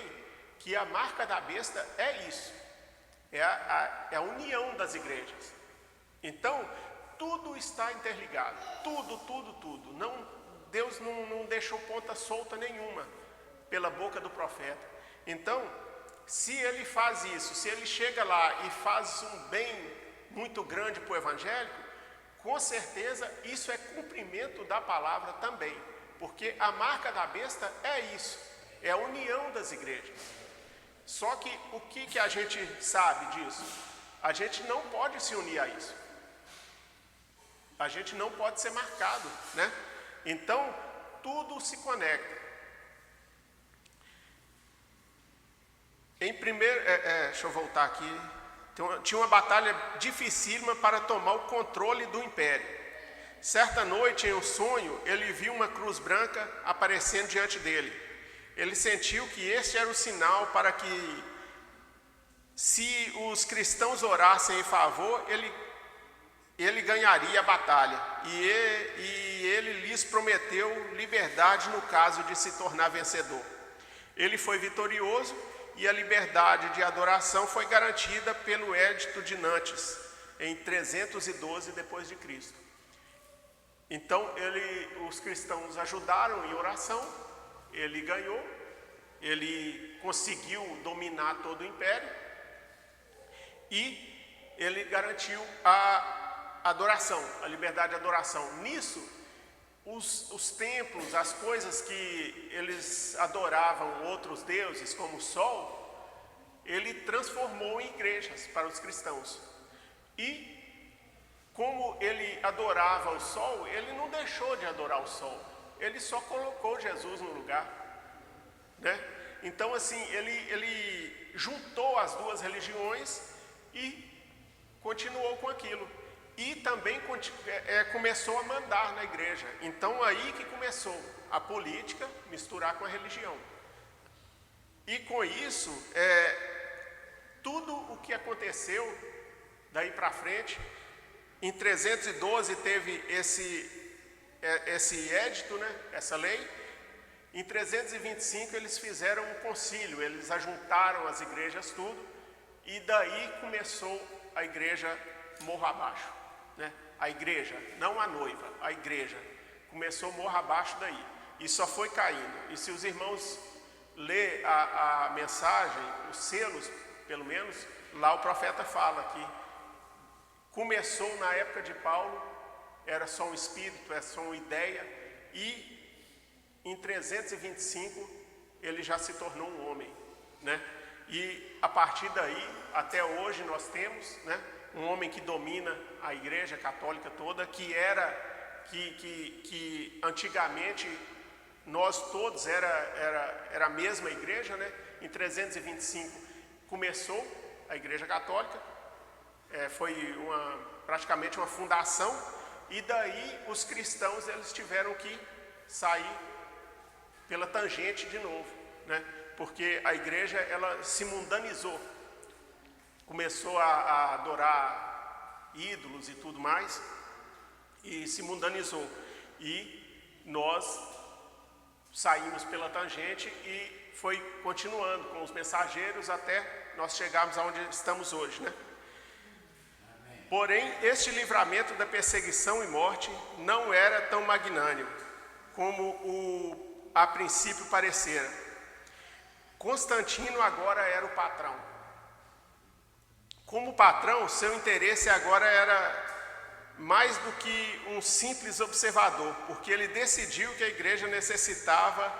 que a marca da besta é isso, é a união das igrejas. Então, tudo está interligado, tudo. Deus não deixou ponta solta nenhuma pela boca do profeta. Então, se ele faz isso, se ele chega lá e faz um bem muito grande para o evangélico, com certeza isso é cumprimento da palavra também, porque a marca da besta é isso, é a união das igrejas. Só que o que a gente sabe disso? A gente não pode se unir a isso, a gente não pode ser marcado, né? Então tudo se conecta. Deixa eu voltar aqui. Tinha uma batalha dificílima para tomar o controle do império. Certa noite, em um sonho, ele viu uma cruz branca aparecendo diante dele. Ele sentiu que este era o sinal para que, se os cristãos orassem em favor, ele ganharia a batalha. E ele lhes prometeu liberdade no caso de se tornar vencedor. Ele foi vitorioso e a liberdade de adoração foi garantida pelo Edito de Nantes, em 312 depois de Cristo. Então, os cristãos ajudaram em oração, ele ganhou, ele conseguiu dominar todo o império e ele garantiu a adoração, a liberdade de adoração. Nisso, os templos, as coisas que eles adoravam outros deuses, como o sol, ele transformou em igrejas para os cristãos. E como ele adorava o sol, ele não deixou de adorar o sol, ele só colocou Jesus no lugar, né? Então, assim, ele juntou as duas religiões e continuou com aquilo. E também começou a mandar na igreja. Então aí que começou a política misturar com a religião. E com isso, tudo o que aconteceu daí para frente, em 312 teve esse édito, né, essa lei. Em 325 eles fizeram um concílio, eles ajuntaram as igrejas tudo, e daí começou a igreja morro abaixo. Né? A igreja, não a noiva, a igreja começou morro abaixo daí e só foi caindo. E se os irmãos ler a mensagem, os selos, pelo menos, lá o profeta fala que começou na época de Paulo, era só um espírito, era só uma ideia, e em 325 ele já se tornou um homem, né? E a partir daí, até hoje nós temos, né, um homem que domina a igreja católica toda, que antigamente nós todos era a mesma igreja, né? Em 325 começou a igreja católica, foi praticamente uma fundação, e daí os cristãos eles tiveram que sair pela tangente de novo, né? Porque a igreja ela se mundanizou. Começou a adorar ídolos e tudo mais, e se mundanizou. E nós saímos pela tangente e foi continuando com os mensageiros até nós chegarmos aonde estamos hoje, né? Porém, este livramento da perseguição e morte não era tão magnânimo como a princípio parecera. Constantino agora era o patrão. Como patrão, seu interesse agora era mais do que um simples observador, porque ele decidiu que a igreja necessitava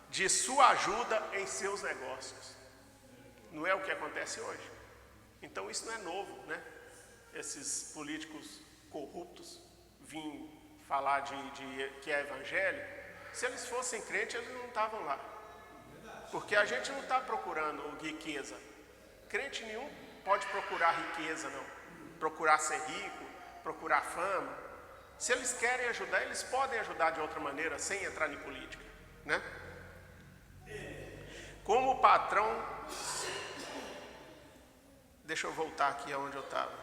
de sua ajuda em seus negócios. Não é o que acontece hoje. Então isso não é novo, né? Esses políticos corruptos vêm falar de que é evangélico. Se eles fossem crentes, eles não estavam lá. Porque a gente não está procurando riqueza. Crente nenhum pode procurar riqueza, não. Procurar ser rico, procurar fama. Se eles querem ajudar, eles podem ajudar de outra maneira, sem entrar em política, né? Como o patrão... Deixa eu voltar aqui aonde eu estava.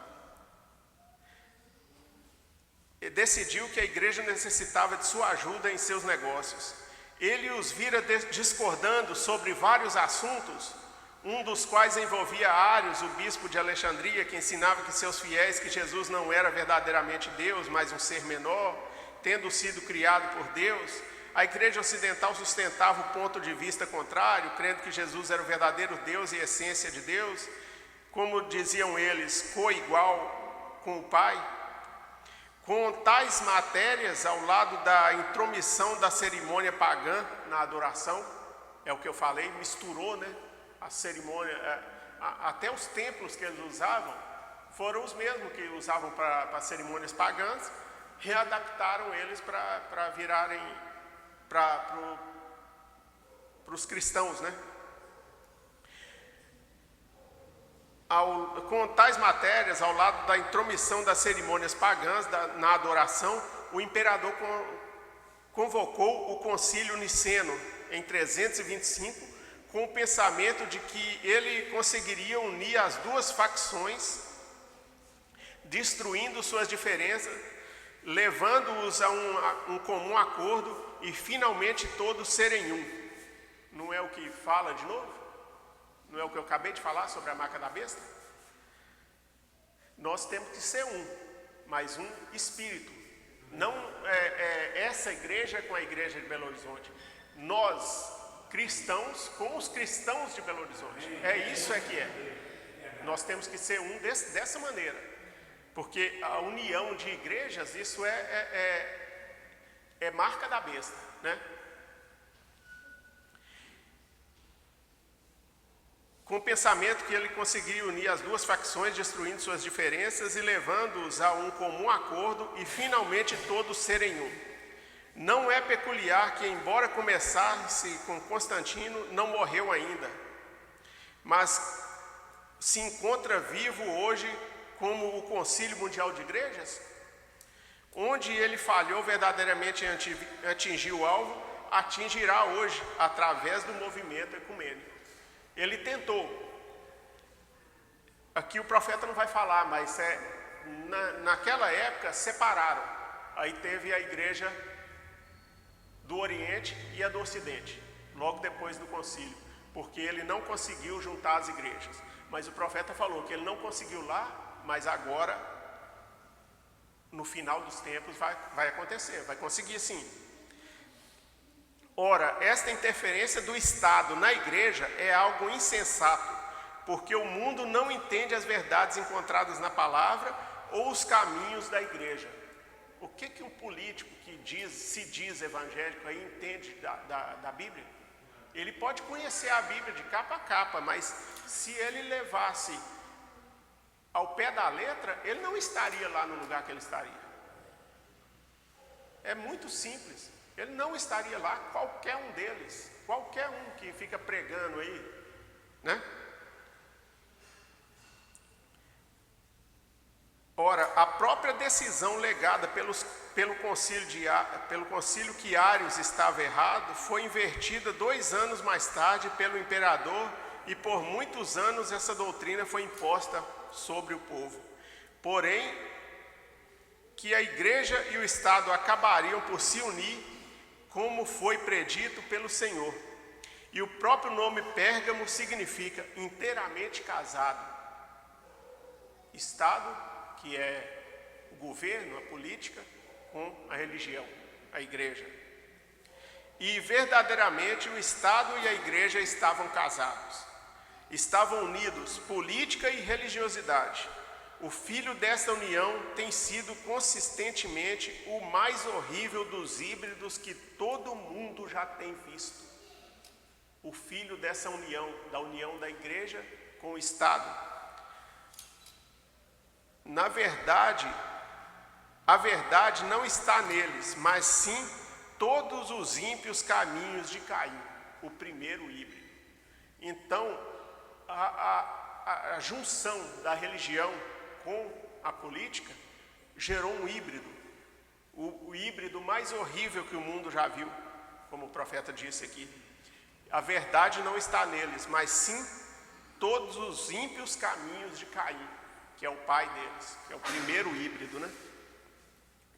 Ele decidiu que a igreja necessitava de sua ajuda em seus negócios. Ele os vira discordando sobre vários assuntos, um dos quais envolvia Arius, o bispo de Alexandria, que ensinava que seus fiéis que Jesus não era verdadeiramente Deus, mas um ser menor, tendo sido criado por Deus. A igreja ocidental sustentava o ponto de vista contrário, crendo que Jesus era o verdadeiro Deus e essência de Deus, como diziam eles, co-igual com o Pai. Com tais matérias, ao lado da intromissão da cerimônia pagã na adoração, é o que eu falei, misturou, né? A cerimônia, até os templos que eles usavam, foram os mesmos que usavam para cerimônias pagãs, readaptaram eles para virarem para os cristãos, né? Com tais matérias, ao lado da intromissão das cerimônias pagãs na adoração, o imperador convocou o concílio niceno em 325, com o pensamento de que ele conseguiria unir as duas facções, destruindo suas diferenças, levando-os a um comum acordo e finalmente todos serem um. Não é o que fala de novo? Não é o que eu acabei de falar sobre a marca da besta? Nós temos que ser um, mas um espírito. Não essa igreja com a igreja de Belo Horizonte. Nós, cristãos, com os cristãos de Belo Horizonte. É isso que é. Nós temos que ser um dessa maneira. Porque a união de igrejas, isso é marca da besta, né? Com o pensamento que ele conseguiria unir as duas facções, destruindo suas diferenças e levando-os a um comum acordo e finalmente todos serem um. Não é peculiar que, embora começasse com Constantino, não morreu ainda, mas se encontra vivo hoje como o Concílio Mundial de Igrejas, onde ele falhou verdadeiramente em atingir o alvo, atingirá hoje através do movimento ecumênico. Ele tentou. Aqui o profeta não vai falar, mas naquela época separaram. Aí teve a igreja do Oriente e a do Ocidente, logo depois do concílio, porque ele não conseguiu juntar as igrejas. Mas o profeta falou que ele não conseguiu lá, mas agora, no final dos tempos, vai acontecer, vai conseguir sim. Ora, esta interferência do Estado na igreja é algo insensato, porque o mundo não entende as verdades encontradas na palavra ou os caminhos da igreja. O que um político que se diz evangélico aí entende da Bíblia? Ele pode conhecer a Bíblia de capa a capa, mas se ele levasse ao pé da letra, ele não estaria lá no lugar que ele estaria. É muito simples. Ele não estaria lá, qualquer um deles, qualquer um que fica pregando aí, né? Ora, a própria decisão legada pelo concílio que Arius estava errado, foi invertida 2 anos mais tarde pelo imperador, e por muitos anos essa doutrina foi imposta sobre o povo. Porém, que a igreja e o Estado acabariam por se unir, como foi predito pelo Senhor. E o próprio nome Pérgamo significa inteiramente casado. Estado, que é o governo, a política, com a religião, a igreja. E verdadeiramente o Estado e a igreja estavam casados. Estavam unidos, política e religiosidade. O filho desta união tem sido consistentemente o mais horrível dos híbridos que todo mundo já tem visto. O filho dessa união, da união da igreja com o Estado. Na verdade, a verdade não está neles, mas sim todos os ímpios caminhos de Caim, o primeiro híbrido. Então, a junção da religião com a política gerou um híbrido, o híbrido mais horrível que o mundo já viu, como o profeta disse aqui. A verdade não está neles, mas sim todos os ímpios caminhos de Caim, que é o pai deles, que é o primeiro híbrido, né?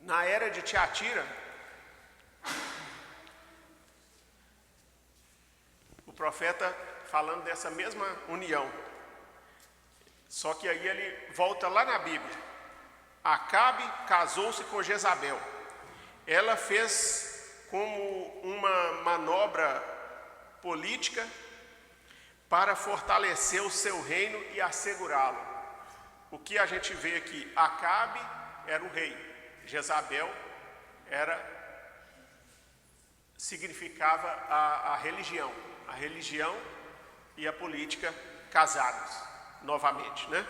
Na era de Tiatira, o profeta falando dessa mesma união, só que aí ele volta lá na Bíblia. Acabe casou-se com Jezabel. Ela fez como uma manobra política para fortalecer o seu reino e assegurá-lo. O que a gente vê aqui? Acabe era o rei, Jezabel significava a religião e a política casados novamente, né?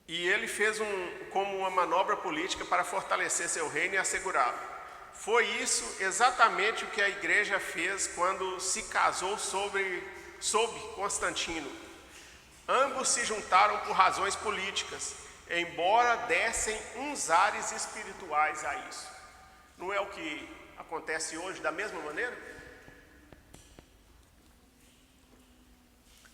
E ele fez como uma manobra política para fortalecer seu reino e assegurá-lo. Foi isso exatamente o que a igreja fez quando se casou sob Constantino. Ambos se juntaram por razões políticas, embora dessem uns ares espirituais a isso. Não é o que acontece hoje da mesma maneira?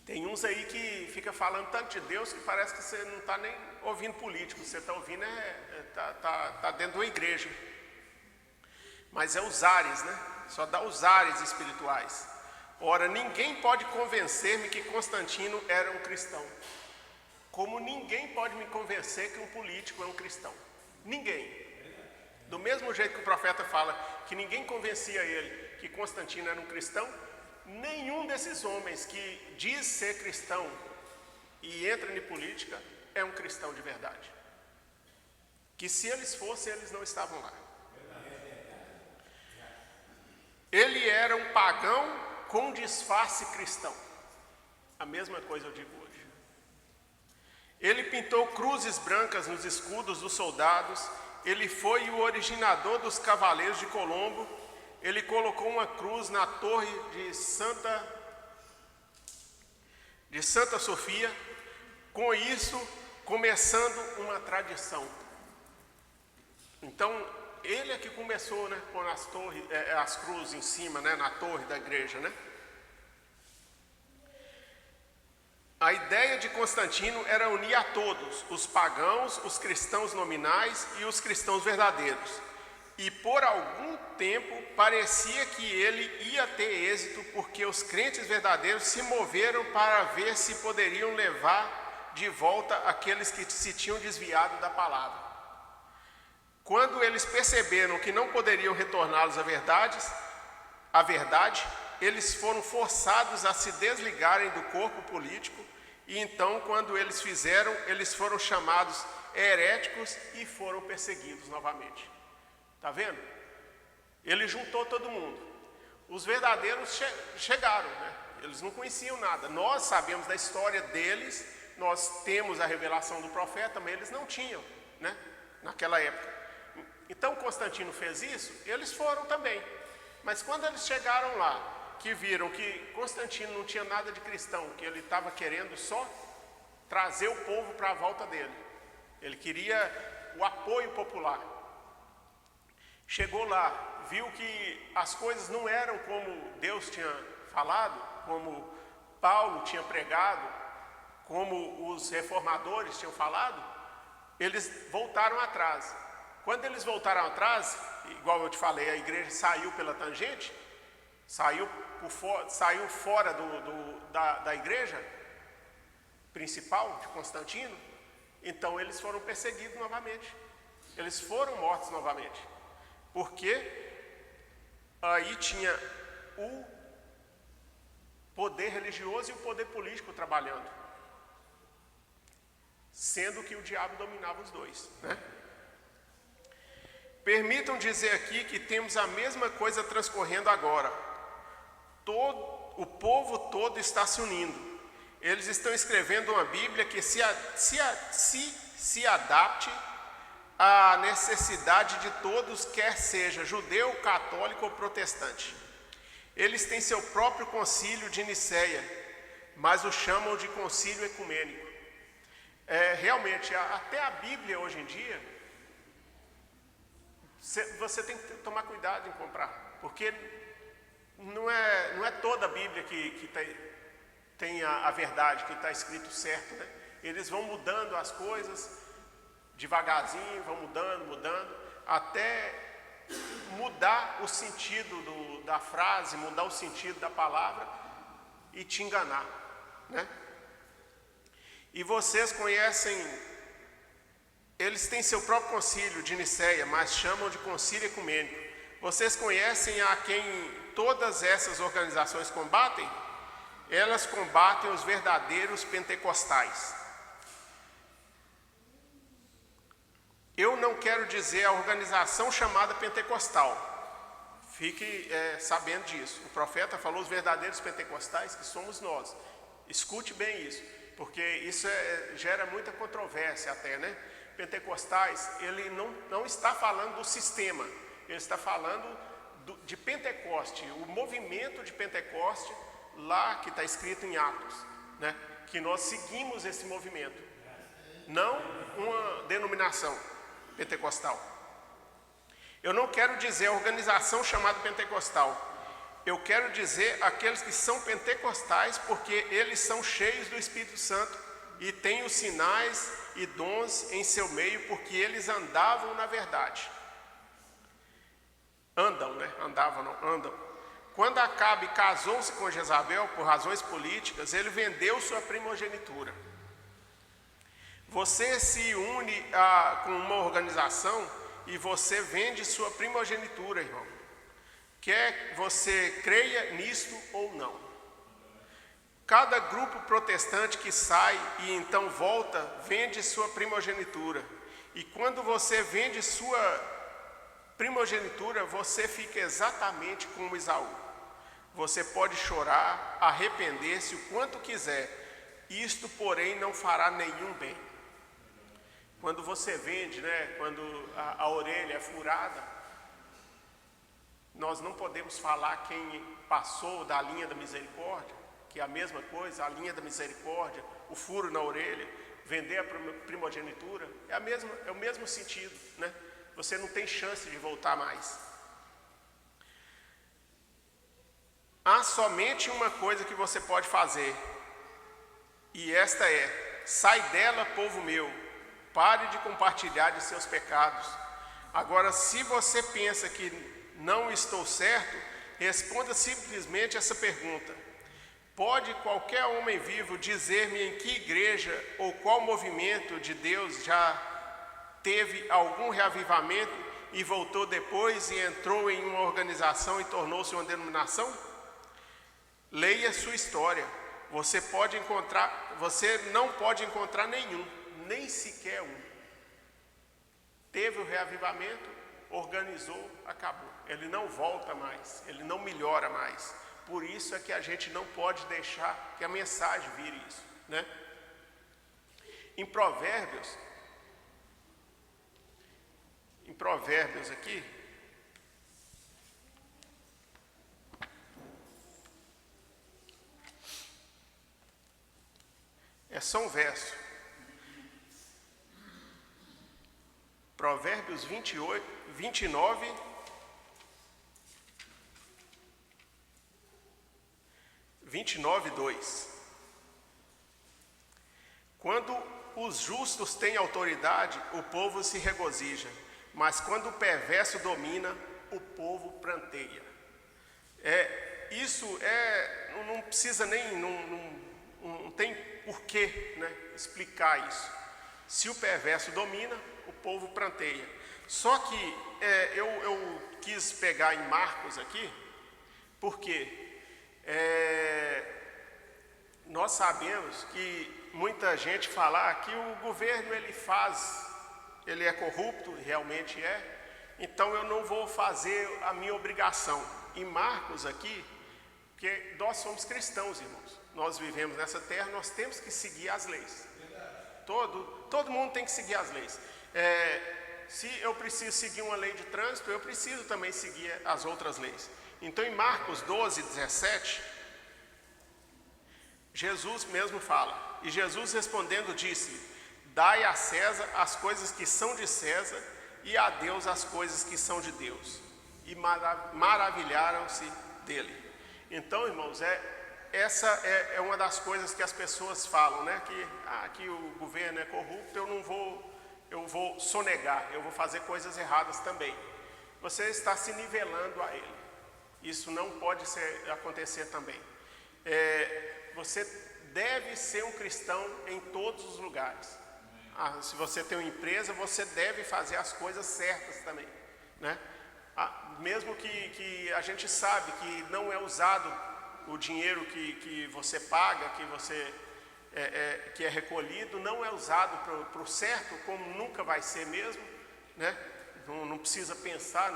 Tem uns aí que fica falando tanto de Deus que parece que você não está nem ouvindo político, você está ouvindo tá dentro de uma igreja. Mas é os ares, né? Só dá os ares espirituais. Ora, ninguém pode convencer-me que Constantino era um cristão. Como ninguém pode me convencer que um político é um cristão. Ninguém. Do mesmo jeito que o profeta fala que ninguém convencia ele que Constantino era um cristão, nenhum desses homens que diz ser cristão e entra em política é um cristão de verdade. Que se eles fossem, eles não estavam lá. Ele era um pagão com disfarce cristão. A mesma coisa eu digo hoje. Ele pintou cruzes brancas nos escudos dos soldados. Ele foi o originador dos cavaleiros de Colombo. Ele colocou uma cruz na torre de Santa Sofia, com isso começando uma tradição. Então, ele é que começou, né, com as cruzes em cima, né, na torre da igreja, né? A ideia de Constantino era unir a todos, os pagãos, os cristãos nominais e os cristãos verdadeiros. E por algum tempo parecia que ele ia ter êxito, porque os crentes verdadeiros se moveram para ver se poderiam levar de volta aqueles que se tinham desviado da palavra. Quando eles perceberam que não poderiam retorná-los à verdade, eles foram forçados a se desligarem do corpo político, e então, quando eles fizeram, eles foram chamados heréticos e foram perseguidos novamente. Está vendo? Ele juntou todo mundo. Os verdadeiros chegaram, né? Eles não conheciam nada. Nós sabemos da história deles, nós temos a revelação do profeta, mas eles não tinham, né? Naquela época. Então Constantino fez isso, eles foram também. Mas quando eles chegaram lá, que viram que Constantino não tinha nada de cristão, que ele estava querendo só trazer o povo para a volta dele. Ele queria o apoio popular. Chegou lá, viu que as coisas não eram como Deus tinha falado, como Paulo tinha pregado, como os reformadores tinham falado, eles voltaram atrás. Quando eles voltaram atrás, igual eu te falei, a igreja saiu pela tangente, saiu fora da igreja principal de Constantino, então eles foram perseguidos novamente, eles foram mortos novamente, porque aí tinha o poder religioso e o poder político trabalhando, sendo que o diabo dominava os dois, né? Permitam dizer aqui que temos a mesma coisa transcorrendo agora. O povo todo está se unindo. eles estão escrevendo uma Bíblia que se adapte à necessidade de todos, quer seja judeu, católico ou protestante. Eles têm seu próprio concílio de Nicéia, mas o chamam de concílio ecumênico. Realmente, até a Bíblia hoje em dia, você tem que tomar cuidado em comprar, porque não é toda a Bíblia que tem a verdade, que está escrito certo, né? Eles vão mudando as coisas devagarzinho, vão mudando, até mudar o sentido da frase, mudar o sentido da palavra e te enganar, né? E vocês conhecem, eles têm seu próprio concílio de Nicéia, mas chamam de concílio ecumênico. Vocês conhecem a quem todas essas organizações combatem? Elas combatem os verdadeiros pentecostais. Eu não quero dizer a organização chamada pentecostal. Fique sabendo disso. O profeta falou os verdadeiros pentecostais, que somos nós. Escute bem isso, porque isso gera muita controvérsia até, né? Pentecostais, ele não está falando do sistema, ele está falando de Pentecoste, o movimento de Pentecoste, lá que está escrito em Atos, né? Que nós seguimos esse movimento, não uma denominação pentecostal. Eu não quero dizer a organização chamada pentecostal, eu quero dizer aqueles que são pentecostais, porque eles são cheios do Espírito Santo e têm os sinais e dons em seu meio, porque eles andavam na verdade. Andam, né? Andavam, não, andam. Quando Acabe casou-se com Jezabel por razões políticas, ele vendeu sua primogenitura. Você se une com uma organização e você vende sua primogenitura, irmão. Quer você creia nisto ou não. Cada grupo protestante que sai e então volta, vende sua primogenitura. E quando você vende sua primogenitura, você fica exatamente como Esaú. Você pode chorar, arrepender-se o quanto quiser. Isto, porém, não fará nenhum bem. Quando você vende, né, quando a orelha é furada, nós não podemos falar quem passou da linha da misericórdia, que é a mesma coisa, a linha da misericórdia, o furo na orelha, vender a primogenitura, é o mesmo sentido, né? Você não tem chance de voltar mais. Há somente uma coisa que você pode fazer, e esta é: sai dela, povo meu, pare de compartilhar de seus pecados. Agora, se você pensa que não estou certo, responda simplesmente essa pergunta: pode qualquer homem vivo dizer-me em que igreja ou qual movimento de Deus já teve algum reavivamento e voltou depois e entrou em uma organização e tornou-se uma denominação? Leia sua história. Você não pode encontrar nenhum, nem sequer um. Teve o reavivamento, organizou, acabou. Ele não volta mais, ele não melhora mais. Por isso é que a gente não pode deixar que a mensagem vire isso, né? Em Provérbios aqui, é só um verso. Provérbios 29, (2). Quando os justos têm autoridade, o povo se regozija, mas quando o perverso domina, o povo pranteia. Não precisa nem, não tem porquê, né, explicar isso. Se o perverso domina, o povo pranteia. Só que eu quis pegar em Marcos aqui, porque nós sabemos que muita gente fala que o governo ele é corrupto, realmente é, então eu não vou fazer a minha obrigação. Em Marcos aqui, Porque nós somos cristãos, irmãos. Nós vivemos nessa terra, nós temos que seguir as leis. Todo mundo tem que seguir as leis. Se eu preciso seguir uma lei de trânsito, eu preciso também seguir as outras leis. Então, em Marcos 12, 17, Jesus mesmo fala. E Jesus respondendo disse: dai a César as coisas que são de César e a Deus as coisas que são de Deus. E maravilharam-se dele. Então, irmãos, essa é uma das coisas que as pessoas falam, né? Que o governo é corrupto, eu vou sonegar, eu vou fazer coisas erradas também. Você está se nivelando a ele. Isso não pode acontecer também. Você deve ser um cristão em todos os lugares. Se você tem uma empresa, você deve fazer as coisas certas também, né? Mesmo que a gente sabe que não é usado o dinheiro que você paga, que é recolhido, não é usado para o certo, como nunca vai ser mesmo, né? Não precisa pensar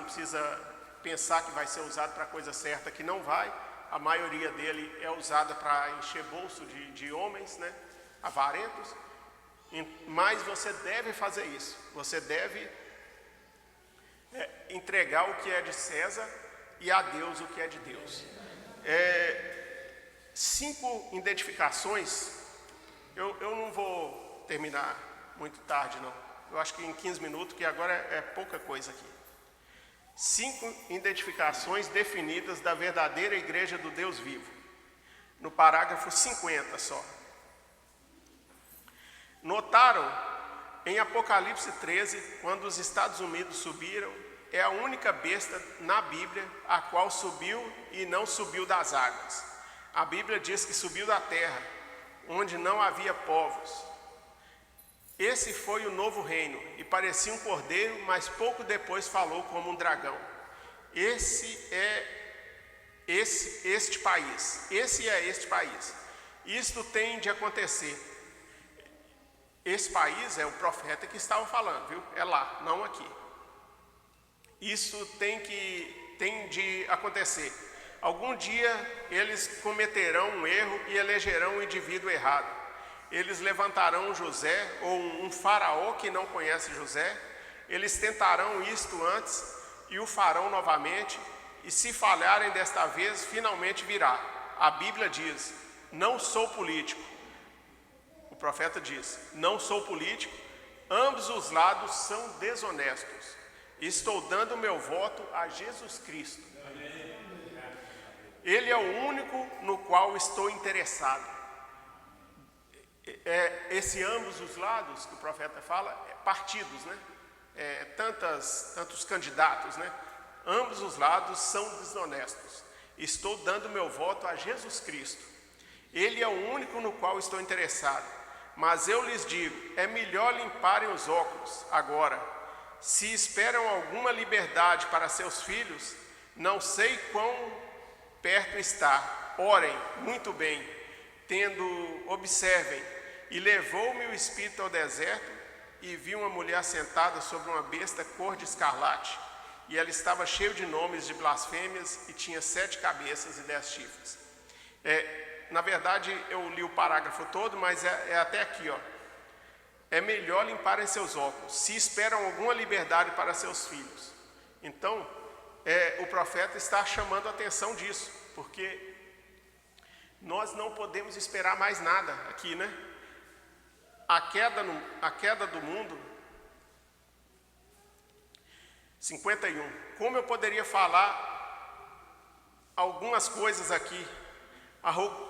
que vai ser usado para a coisa certa, que não vai. A maioria dele é usada para encher bolso de homens, né? Avarentos. Mas você deve fazer isso. Você deve entregar o que é de César e a Deus o que é de Deus. 5 identificações. Eu não vou terminar muito tarde, não. Eu acho que em 15 minutos, que agora é pouca coisa aqui. 5 identificações definidas da verdadeira igreja do Deus vivo. No parágrafo 50 só. Notaram em Apocalipse 13, quando os Estados Unidos subiram, é a única besta na Bíblia a qual subiu e não subiu das águas. A Bíblia diz que subiu da terra, onde não havia povos. Esse foi o novo reino, e parecia um cordeiro, mas pouco depois falou como um dragão. Esse é este país. Isto tem de acontecer. Esse país é o profeta que estava falando, viu? É lá, não aqui. Isso tem de acontecer. Algum dia eles cometerão um erro e elegerão um indivíduo errado. Eles levantarão José ou um faraó que não conhece José. Eles tentarão isto antes e o farão novamente. E se falharem desta vez, finalmente virá. A Bíblia diz: não sou político. O profeta diz: não sou político. Ambos os lados são desonestos. Estou dando meu voto a Jesus Cristo. Ele é o único no qual estou interessado. Esse ambos os lados que o profeta fala, partidos, né? Tantos candidatos, né? Ambos os lados são desonestos. Estou dando meu voto a Jesus Cristo. Ele é o único no qual estou interessado. Mas eu lhes digo, é melhor limparem os óculos agora. Se esperam alguma liberdade para seus filhos, não sei quão perto está. Orem muito bem, observem. E levou-me o Espírito ao deserto, e vi uma mulher sentada sobre uma besta cor de escarlate. E ela estava cheia de nomes de blasfêmias, e tinha 7 cabeças e 10 chifres. Na verdade, eu li o parágrafo todo, mas é até aqui, ó. É melhor limparem seus óculos, se esperam alguma liberdade para seus filhos. Então, o profeta está chamando a atenção disso, porque nós não podemos esperar mais nada aqui, né? A queda do mundo. 51. Como eu poderia falar algumas coisas aqui?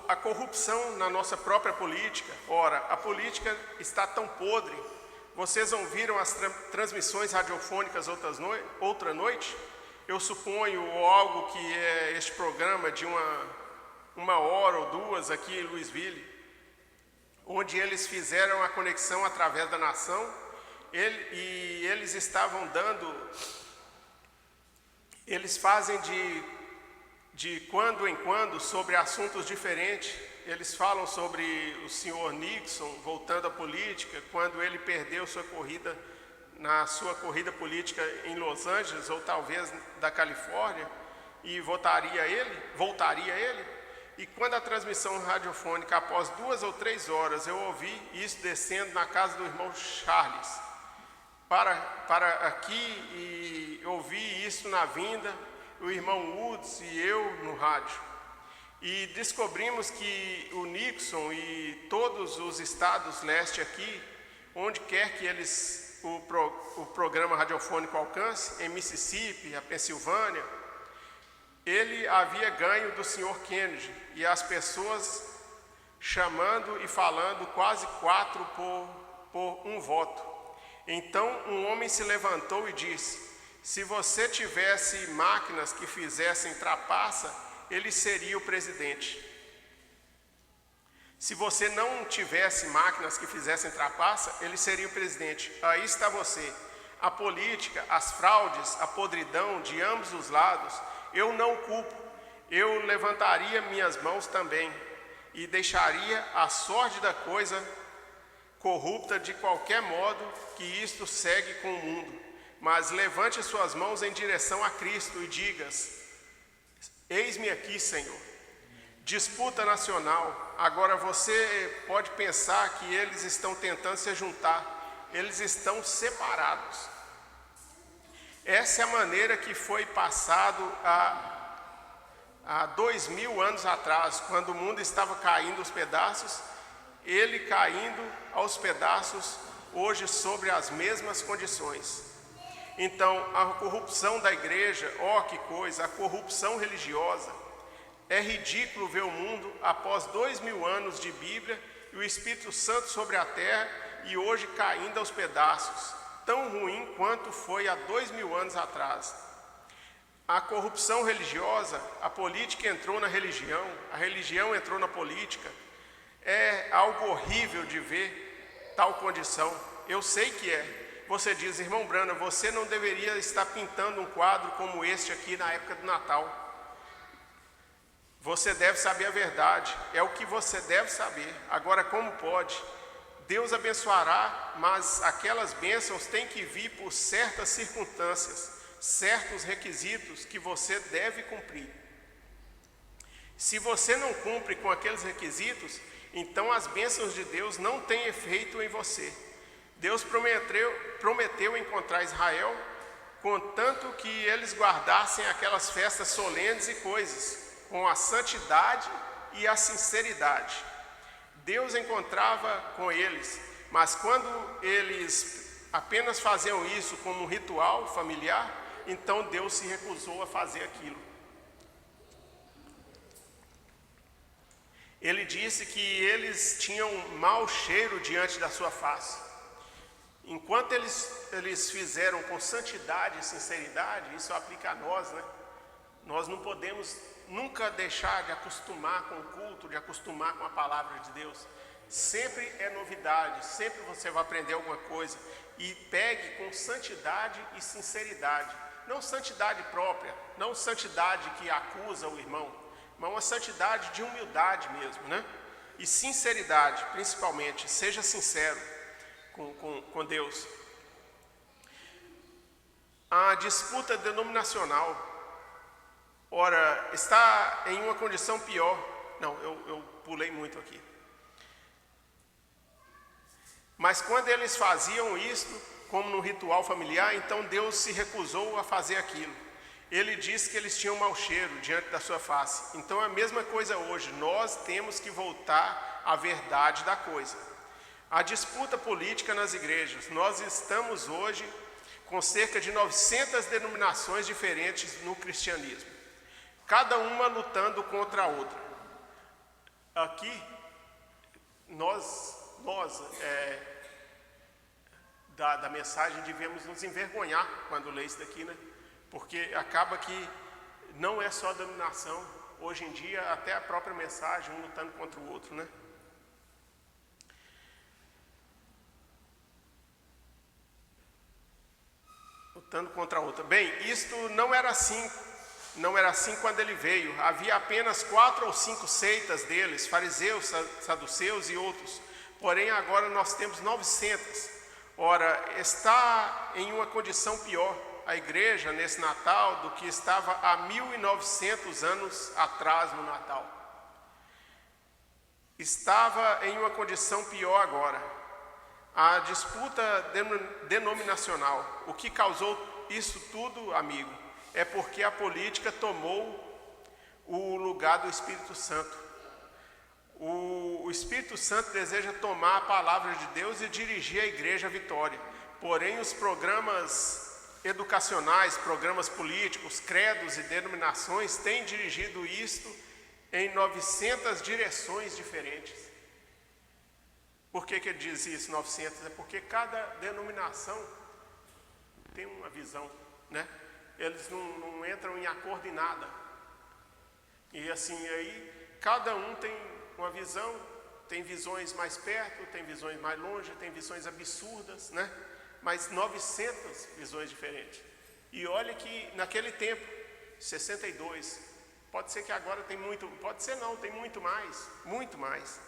A corrupção na nossa própria política. Ora, a política está tão podre. Vocês ouviram as transmissões radiofônicas outra noite? Eu suponho, ou algo que é este programa de uma hora ou 2 aqui em Louisville, onde eles fizeram a conexão através da nação, e eles estavam eles fazem de quando em quando sobre assuntos diferentes. Eles falam sobre o senhor Nixon voltando à política, quando ele perdeu na sua corrida política em Los Angeles, ou talvez da Califórnia, e voltaria ele. E quando a transmissão radiofônica, após 2 ou 3 horas, eu ouvi isso descendo na casa do irmão Charles, para aqui, e ouvi isso na vinda, o irmão Woods e eu no rádio. E descobrimos que o Nixon e todos os estados leste aqui, onde quer que eles, o programa radiofônico alcance, em Mississippi, a Pensilvânia, ele havia ganho do senhor Kennedy, e as pessoas chamando e falando quase 4 por 1 voto. Então um homem se levantou e disse: se você tivesse máquinas que fizessem trapaça, ele seria o presidente. Se você não tivesse máquinas que fizessem trapaça, ele seria o presidente. Aí está você. A política, as fraudes, a podridão de ambos os lados, eu não culpo. Eu levantaria minhas mãos também e deixaria a sorte da coisa corrupta de qualquer modo que isto segue com o mundo. Mas levante suas mãos em direção a Cristo e digas: eis-me aqui, Senhor. Disputa nacional. Agora você pode pensar que eles estão tentando se juntar. Eles estão separados. Essa é a maneira que foi passado há 2000 anos atrás, quando o mundo estava caindo aos pedaços, ele caindo aos pedaços hoje sobre as mesmas condições. Então, a corrupção da igreja, que coisa, a corrupção religiosa. É ridículo ver o mundo após 2000 anos de Bíblia e o Espírito Santo sobre a terra e hoje caindo aos pedaços, tão ruim quanto foi há 2000 anos atrás. A corrupção religiosa, a política entrou na religião, a religião entrou na política. É algo horrível de ver tal condição. Eu sei que é. Você diz: irmão Brana, você não deveria estar pintando um quadro como este aqui na época do Natal. Você deve saber a verdade, é o que você deve saber. Agora, como pode? Deus abençoará, mas aquelas bênçãos têm que vir por certas circunstâncias, certos requisitos que você deve cumprir. Se você não cumpre com aqueles requisitos, então as bênçãos de Deus não têm efeito em você. Deus prometeu encontrar Israel, contanto que eles guardassem aquelas festas solenes e coisas, com a santidade e a sinceridade. Deus encontrava com eles, mas quando eles apenas faziam isso como um ritual familiar, então Deus se recusou a fazer aquilo. Ele disse que eles tinham um mau cheiro diante da sua face. Enquanto eles fizeram com santidade e sinceridade, isso aplica a nós, né? Nós não podemos nunca deixar de acostumar com o culto, de acostumar com a palavra de Deus. Sempre é novidade, sempre você vai aprender alguma coisa. E pegue com santidade e sinceridade. Não santidade própria, não santidade que acusa o irmão, mas uma santidade de humildade mesmo, né? E sinceridade, principalmente. Seja sincero com Deus. A disputa denominacional, ora, está em uma condição pior. Não, eu pulei muito aqui. Mas quando eles faziam isto, como no ritual familiar, então Deus se recusou a fazer aquilo. Ele disse que eles tinham mau cheiro diante da sua face. Então é a mesma coisa hoje. Nós temos que voltar à verdade da coisa. A disputa política nas igrejas. Nós estamos hoje com cerca de 900 denominações diferentes no cristianismo, cada uma lutando contra a outra. Aqui, nós da mensagem devemos nos envergonhar quando lê isso daqui, né? Porque acaba que não é só denominação. Hoje em dia, até a própria mensagem, um lutando contra o outro, né? Lutando contra a outra. Bem, isto não era assim quando ele veio. Havia apenas 4 ou 5 seitas deles, fariseus, saduceus e outros. Porém, agora nós temos 900. Ora, está em uma condição pior a igreja nesse Natal do que estava há 1900 anos atrás no Natal. estava em uma condição pior agora. A disputa denominacional. O que causou isso tudo, amigo, é porque a política tomou o lugar do Espírito Santo. O Espírito Santo deseja tomar a palavra de Deus e dirigir a igreja à vitória. Porém, os programas educacionais, programas políticos, credos e denominações têm dirigido isto em 900 direções diferentes. Por que ele diz isso, 900? É porque cada denominação tem uma visão, né? Eles não entram em acordo em nada. E assim, aí, cada um tem uma visão, tem visões mais perto, tem visões mais longe, tem visões absurdas, né? Mas 900 visões diferentes. E olha que naquele tempo, 62, pode ser que agora tem muito, pode ser não, tem muito mais, muito mais.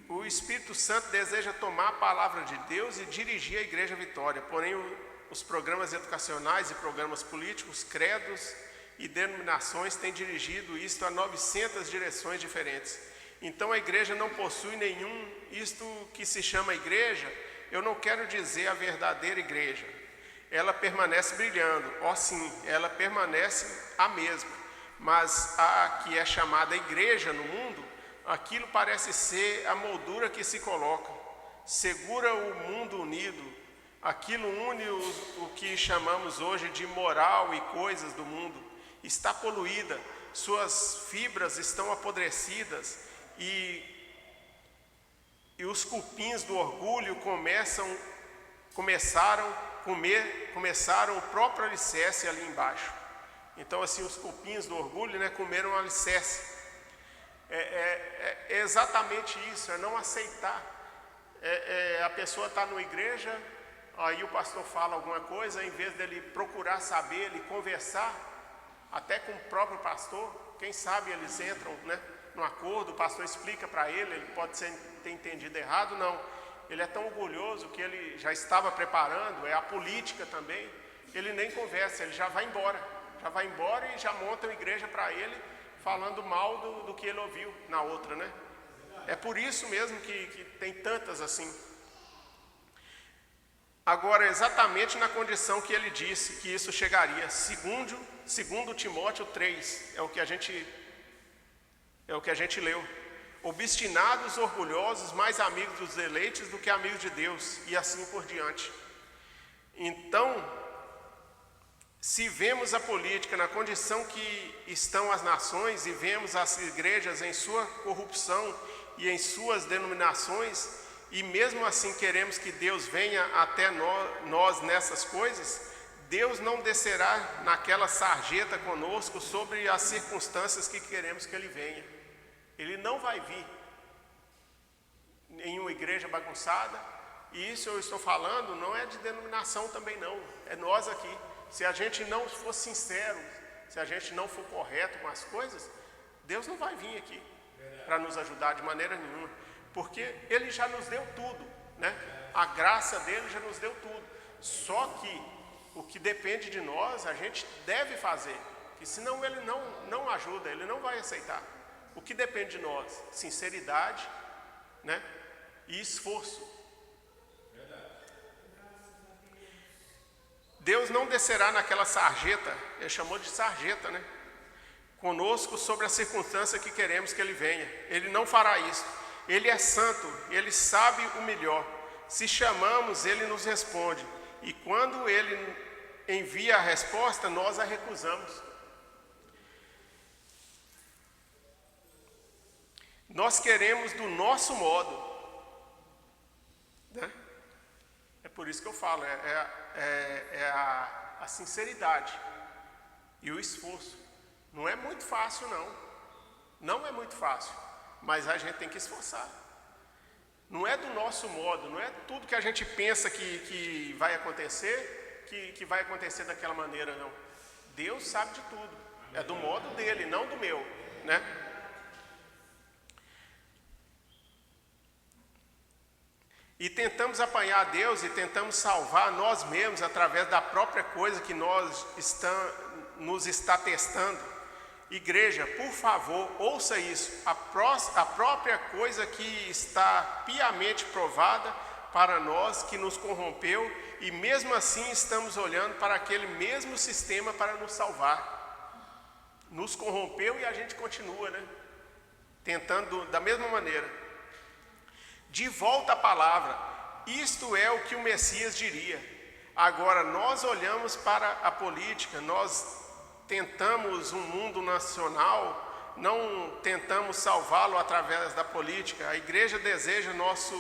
O Espírito Santo deseja tomar a palavra de Deus e dirigir a igreja à vitória, porém os programas educacionais e programas políticos, credos e denominações têm dirigido isto a 900 direções diferentes. Então a igreja não possui isto que se chama igreja, eu não quero dizer a verdadeira igreja. Ela permanece brilhando, sim, ela permanece a mesma, mas a que é chamada igreja no mundo, aquilo parece ser a moldura que se coloca, segura o mundo unido, aquilo une o que chamamos hoje de moral e coisas do mundo, está poluída, suas fibras estão apodrecidas e os cupins do orgulho começaram o próprio alicerce ali embaixo. Então assim, os cupins do orgulho, né, comeram o alicerce. É exatamente isso, é não aceitar. A pessoa está numa igreja, aí o pastor fala alguma coisa, em vez dele procurar saber, ele conversar, até com o próprio pastor, quem sabe eles entram, né, no acordo, o pastor explica para ele pode ter entendido errado, não. Ele é tão orgulhoso que ele já estava preparando, é a política também, ele nem conversa, ele já vai embora e já monta uma igreja para ele, falando mal do que ele ouviu na outra, né? É por isso mesmo que tem tantas assim. Agora, exatamente na condição que ele disse que isso chegaria, segundo Timóteo 3, é o que a gente leu. Obstinados, orgulhosos, mais amigos dos eleitos do que amigos de Deus, e assim por diante. Então, se vemos a política na condição que estão as nações e vemos as igrejas em sua corrupção e em suas denominações, e mesmo assim queremos que Deus venha até nós nessas coisas, Deus não descerá naquela sarjeta conosco sobre as circunstâncias que queremos que Ele venha. Ele não vai vir em uma igreja bagunçada, e isso eu estou falando não é de denominação também não, é nós aqui. Se a gente não for sincero, se a gente não for correto com as coisas, Deus não vai vir aqui para nos ajudar de maneira nenhuma, porque Ele já nos deu tudo, né? A graça dele já nos deu tudo. Só que o que depende de nós, a gente deve fazer, que senão Ele não ajuda, Ele não vai aceitar. O que depende de nós? Sinceridade, né? E esforço. Deus não descerá naquela sarjeta, ele chamou de sarjeta, né? Conosco sobre a circunstância que queremos que Ele venha. Ele não fará isso. Ele é santo, Ele sabe o melhor. Se chamamos, Ele nos responde. E quando Ele envia a resposta, nós a recusamos. Nós queremos do nosso modo, né? É por isso que eu falo, a sinceridade e o esforço. Não é muito fácil, não é muito fácil, mas a gente tem que esforçar. Não é do nosso modo, não é tudo que a gente pensa que vai acontecer, que vai acontecer daquela maneira, não. Deus sabe de tudo, é do modo dele, não do meu, né? E tentamos apanhar a Deus e tentamos salvar nós mesmos através da própria coisa que nos está testando, igreja, por favor, ouça isso. A própria coisa que está piamente provada para nós, que nos corrompeu, e mesmo assim estamos olhando para aquele mesmo sistema para nos salvar. Nos corrompeu e a gente continua, né? Tentando da mesma maneira. De volta à palavra, isto é o que o Messias diria. Agora, nós olhamos para a política, nós tentamos um mundo nacional, não tentamos salvá-lo através da política. A igreja deseja nosso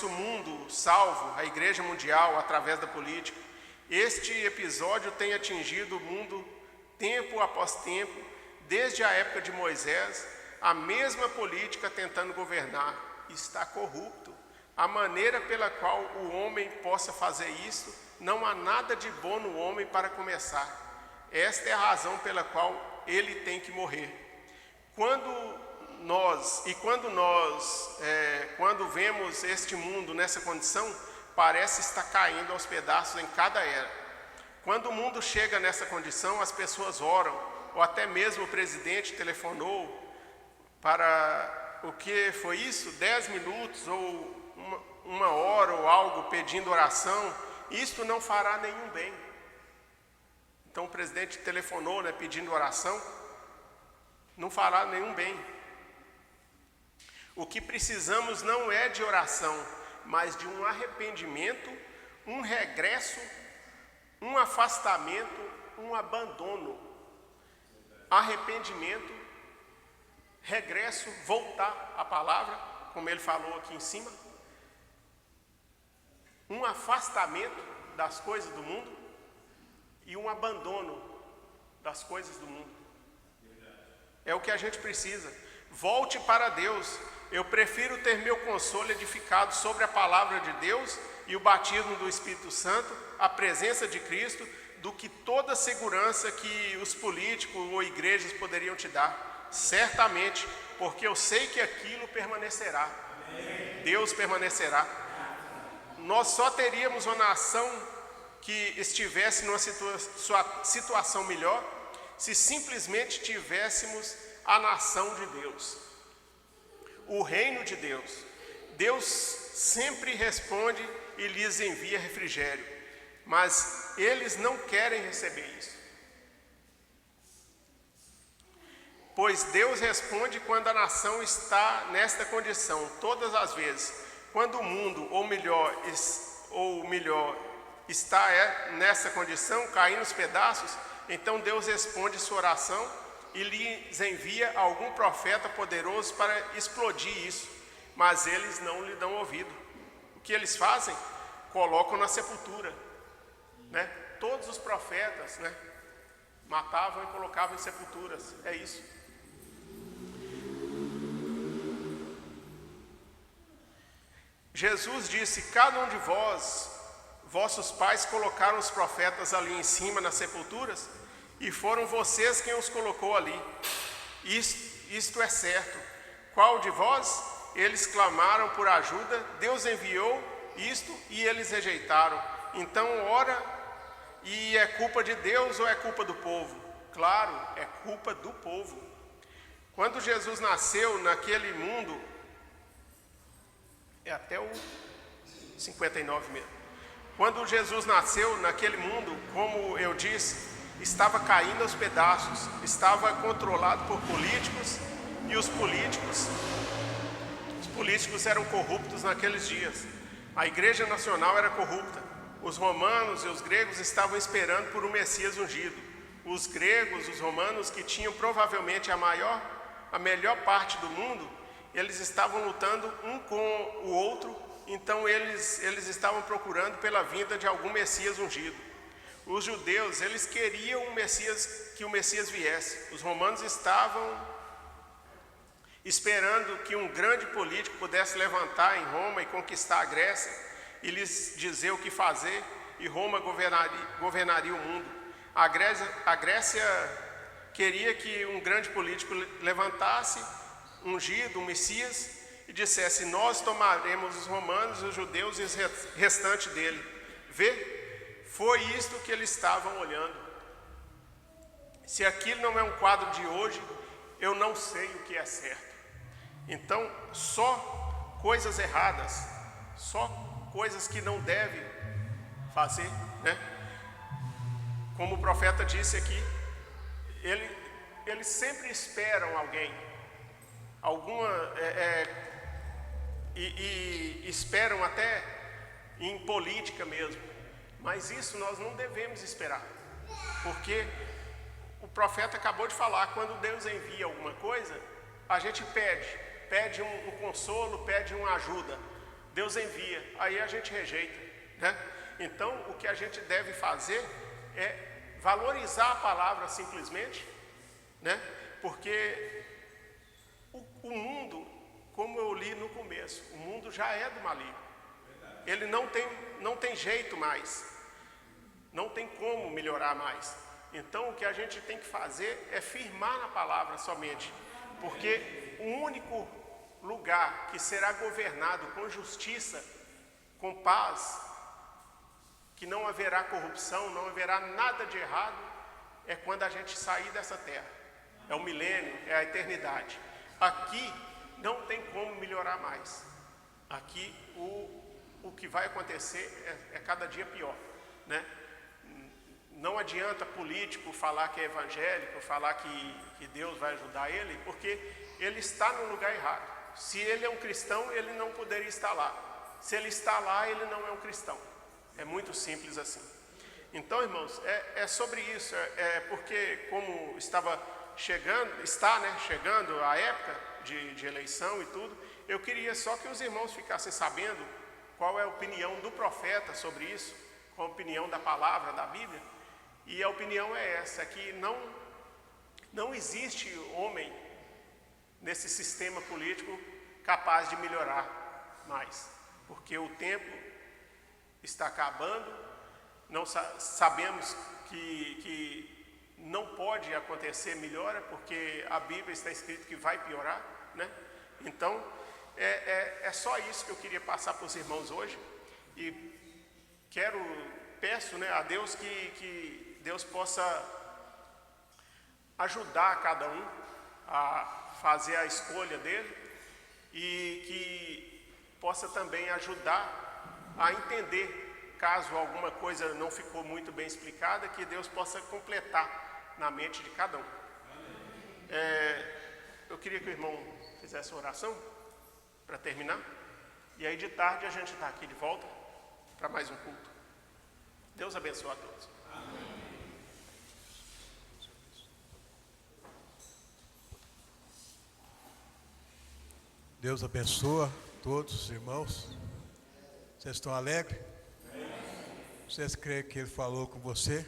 mundo salvo, a igreja mundial, através da política. Este episódio tem atingido o mundo tempo após tempo, desde a época de Moisés, a mesma política tentando governar. Está corrupto. A maneira pela qual o homem possa fazer isso, não há nada de bom no homem para começar. Esta é a razão pela qual ele tem que morrer. Quando vemos este mundo nessa condição, parece estar caindo aos pedaços em cada era. Quando o mundo chega nessa condição, as pessoas oram, ou até mesmo o presidente telefonou para o que foi isso? 10 minutos ou uma hora ou algo pedindo oração. Isto não fará nenhum bem. Então o presidente telefonou, né, pedindo oração, não fará nenhum bem. O que precisamos não é de oração, mas de um arrependimento, um regresso, um afastamento, um abandono. Arrependimento, regresso, voltar à palavra, como ele falou aqui em cima. Um afastamento das coisas do mundo e um abandono das coisas do mundo. É o que a gente precisa. Volte para Deus. Eu prefiro ter meu consolo edificado sobre a palavra de Deus e o batismo do Espírito Santo, a presença de Cristo, do que toda a segurança que os políticos ou igrejas poderiam te dar. Certamente, porque eu sei que aquilo permanecerá. Amém. Deus permanecerá. Nós só teríamos uma nação que estivesse numa situação melhor se simplesmente tivéssemos a nação de Deus, o reino de Deus. Deus sempre responde e lhes envia refrigério, mas eles não querem receber isso. Pois Deus responde quando a nação está nesta condição, todas as vezes. Quando o mundo, ou melhor, está nessa condição, caindo nos pedaços, então Deus responde sua oração e lhes envia algum profeta poderoso para explodir isso. Mas eles não lhe dão ouvido. O que eles fazem? Colocam na sepultura, né? Todos os profetas, né, matavam e colocavam em sepulturas. É isso. Jesus disse: cada um de vossos pais colocaram os profetas ali em cima nas sepulturas, e foram vocês quem os colocou ali. Isto é certo. Qual de vós? Eles clamaram por ajuda, Deus enviou isto e eles rejeitaram. Então ora, e é culpa de Deus ou é culpa do povo? Claro, é culpa do povo. Quando Jesus nasceu naquele mundo, é até o 59 mesmo. Quando Jesus nasceu naquele mundo, como eu disse, estava caindo aos pedaços, estava controlado por políticos, e os políticos eram corruptos naqueles dias. A igreja nacional era corrupta. Os romanos e os gregos estavam esperando por um Messias ungido. Os gregos, os romanos, que tinham provavelmente a melhor parte do mundo, eles estavam lutando um com o outro, então eles estavam procurando pela vinda de algum Messias ungido. Os judeus, eles queriam que o Messias viesse. Os romanos estavam esperando que um grande político pudesse levantar em Roma e conquistar a Grécia e lhes dizer o que fazer, e Roma governaria o mundo. A Grécia queria que um grande político levantasse, ungido, um Messias, e dissesse: nós tomaremos os romanos, os judeus e o restante dele. Vê, foi isto que eles estavam olhando. Se aquilo não é um quadro de hoje, eu não sei o que é certo. Então, só coisas erradas, só coisas que não deve fazer, né? Como o profeta disse aqui, eles sempre esperam alguém, e esperam até em política mesmo, mas isso nós não devemos esperar, porque o profeta acabou de falar, quando Deus envia alguma coisa, a gente pede um consolo, pede uma ajuda, Deus envia, aí a gente rejeita, né? Então o que a gente deve fazer é valorizar a palavra simplesmente, né? Porque o mundo, como eu li no começo, o mundo já é do maligno. Ele não tem jeito mais, não tem como melhorar mais. Então o que a gente tem que fazer é firmar na palavra somente, porque o único lugar que será governado com justiça, com paz, que não haverá corrupção, não haverá nada de errado, é quando a gente sair dessa terra. É o milênio, é a eternidade. Aqui não tem como melhorar mais. Aqui o que vai acontecer é cada dia pior, né? Não adianta político falar que é evangélico, falar que Deus vai ajudar ele, porque ele está no lugar errado. Se ele é um cristão, ele não poderia estar lá. Se ele está lá, ele não é um cristão. É muito simples assim. Então, irmãos, é sobre isso. Porque como está chegando a época de eleição e tudo, eu queria só que os irmãos ficassem sabendo qual é a opinião do profeta sobre isso, qual a opinião da palavra, da Bíblia. E a opinião é essa, que não existe homem nesse sistema político capaz de melhorar mais, porque o tempo está acabando, não sabemos que não pode acontecer melhora, porque a Bíblia está escrito que vai piorar, né? Então, é só isso que eu queria passar para os irmãos hoje, e peço, né, a Deus que Deus possa ajudar cada um a fazer a escolha dele, e que possa também ajudar a entender, caso alguma coisa não ficou muito bem explicada, que Deus possa completar na mente de cada um. Eu queria que o irmão fizesse uma oração para terminar, e aí de tarde a gente está aqui de volta para mais um culto. Deus abençoe a todos. Deus abençoa todos os irmãos. Vocês estão alegres? Vocês creem que Ele falou com você?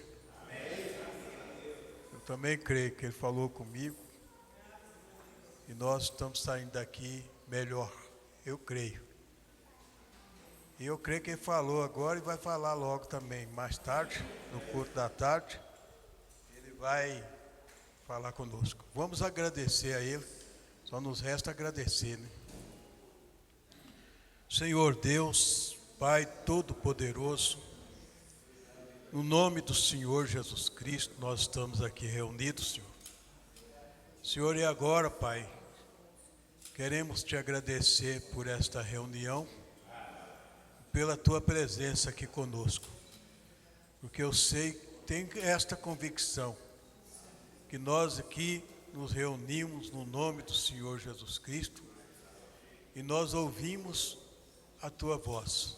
Eu também creio que Ele falou comigo. E nós estamos saindo daqui melhor. Eu creio. E eu creio que Ele falou agora e vai falar logo também. Mais tarde, no culto da tarde, Ele vai falar conosco. Vamos agradecer a Ele. Só nos resta agradecer, né? Senhor Deus, Pai Todo-Poderoso, no nome do Senhor Jesus Cristo, nós estamos aqui reunidos, Senhor. Senhor, e agora, Pai, queremos Te agradecer por esta reunião, pela Tua presença aqui conosco, porque eu sei, tenho esta convicção, que nós aqui nos reunimos no nome do Senhor Jesus Cristo, e nós ouvimos a Tua voz.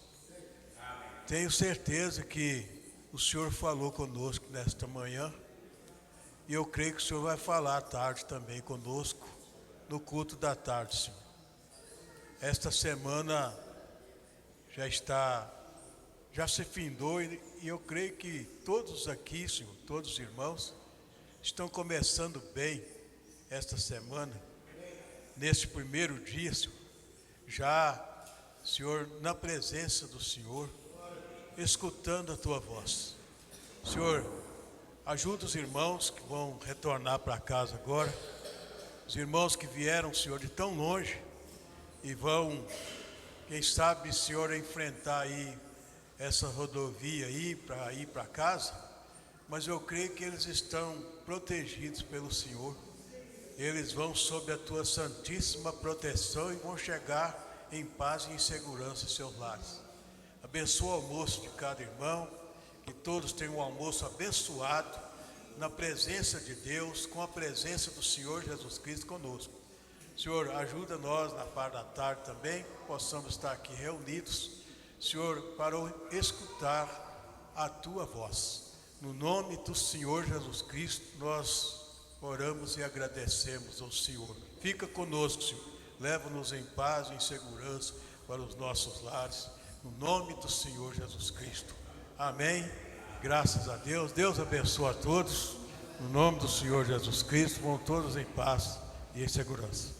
Tenho certeza que o Senhor falou conosco nesta manhã, e eu creio que o Senhor vai falar à tarde também conosco, no culto da tarde, Senhor. Esta semana já se findou, e eu creio que todos aqui, Senhor, todos os irmãos, estão começando bem esta semana, nesse primeiro dia, Senhor, já, Senhor, na presença do Senhor, escutando a Tua voz. Senhor, ajuda os irmãos que vão retornar para casa agora, os irmãos que vieram, Senhor, de tão longe, e vão, quem sabe, Senhor, enfrentar aí essa rodovia aí para ir para casa, mas eu creio que eles estão protegidos pelo Senhor. Eles vão sob a tua santíssima proteção e vão chegar em paz e em segurança em seus lares. Abençoa o almoço de cada irmão, que todos tenham um almoço abençoado, na presença de Deus, com a presença do Senhor Jesus Cristo conosco. Senhor, ajuda nós na parte da tarde também, possamos estar aqui reunidos, Senhor, para escutar a tua voz. No nome do Senhor Jesus Cristo, nós oramos e agradecemos ao Senhor. Fica conosco, Senhor. Leva-nos em paz e em segurança para os nossos lares. No nome do Senhor Jesus Cristo. Amém. Graças a Deus. Deus abençoe a todos. No nome do Senhor Jesus Cristo, vão todos em paz e em segurança.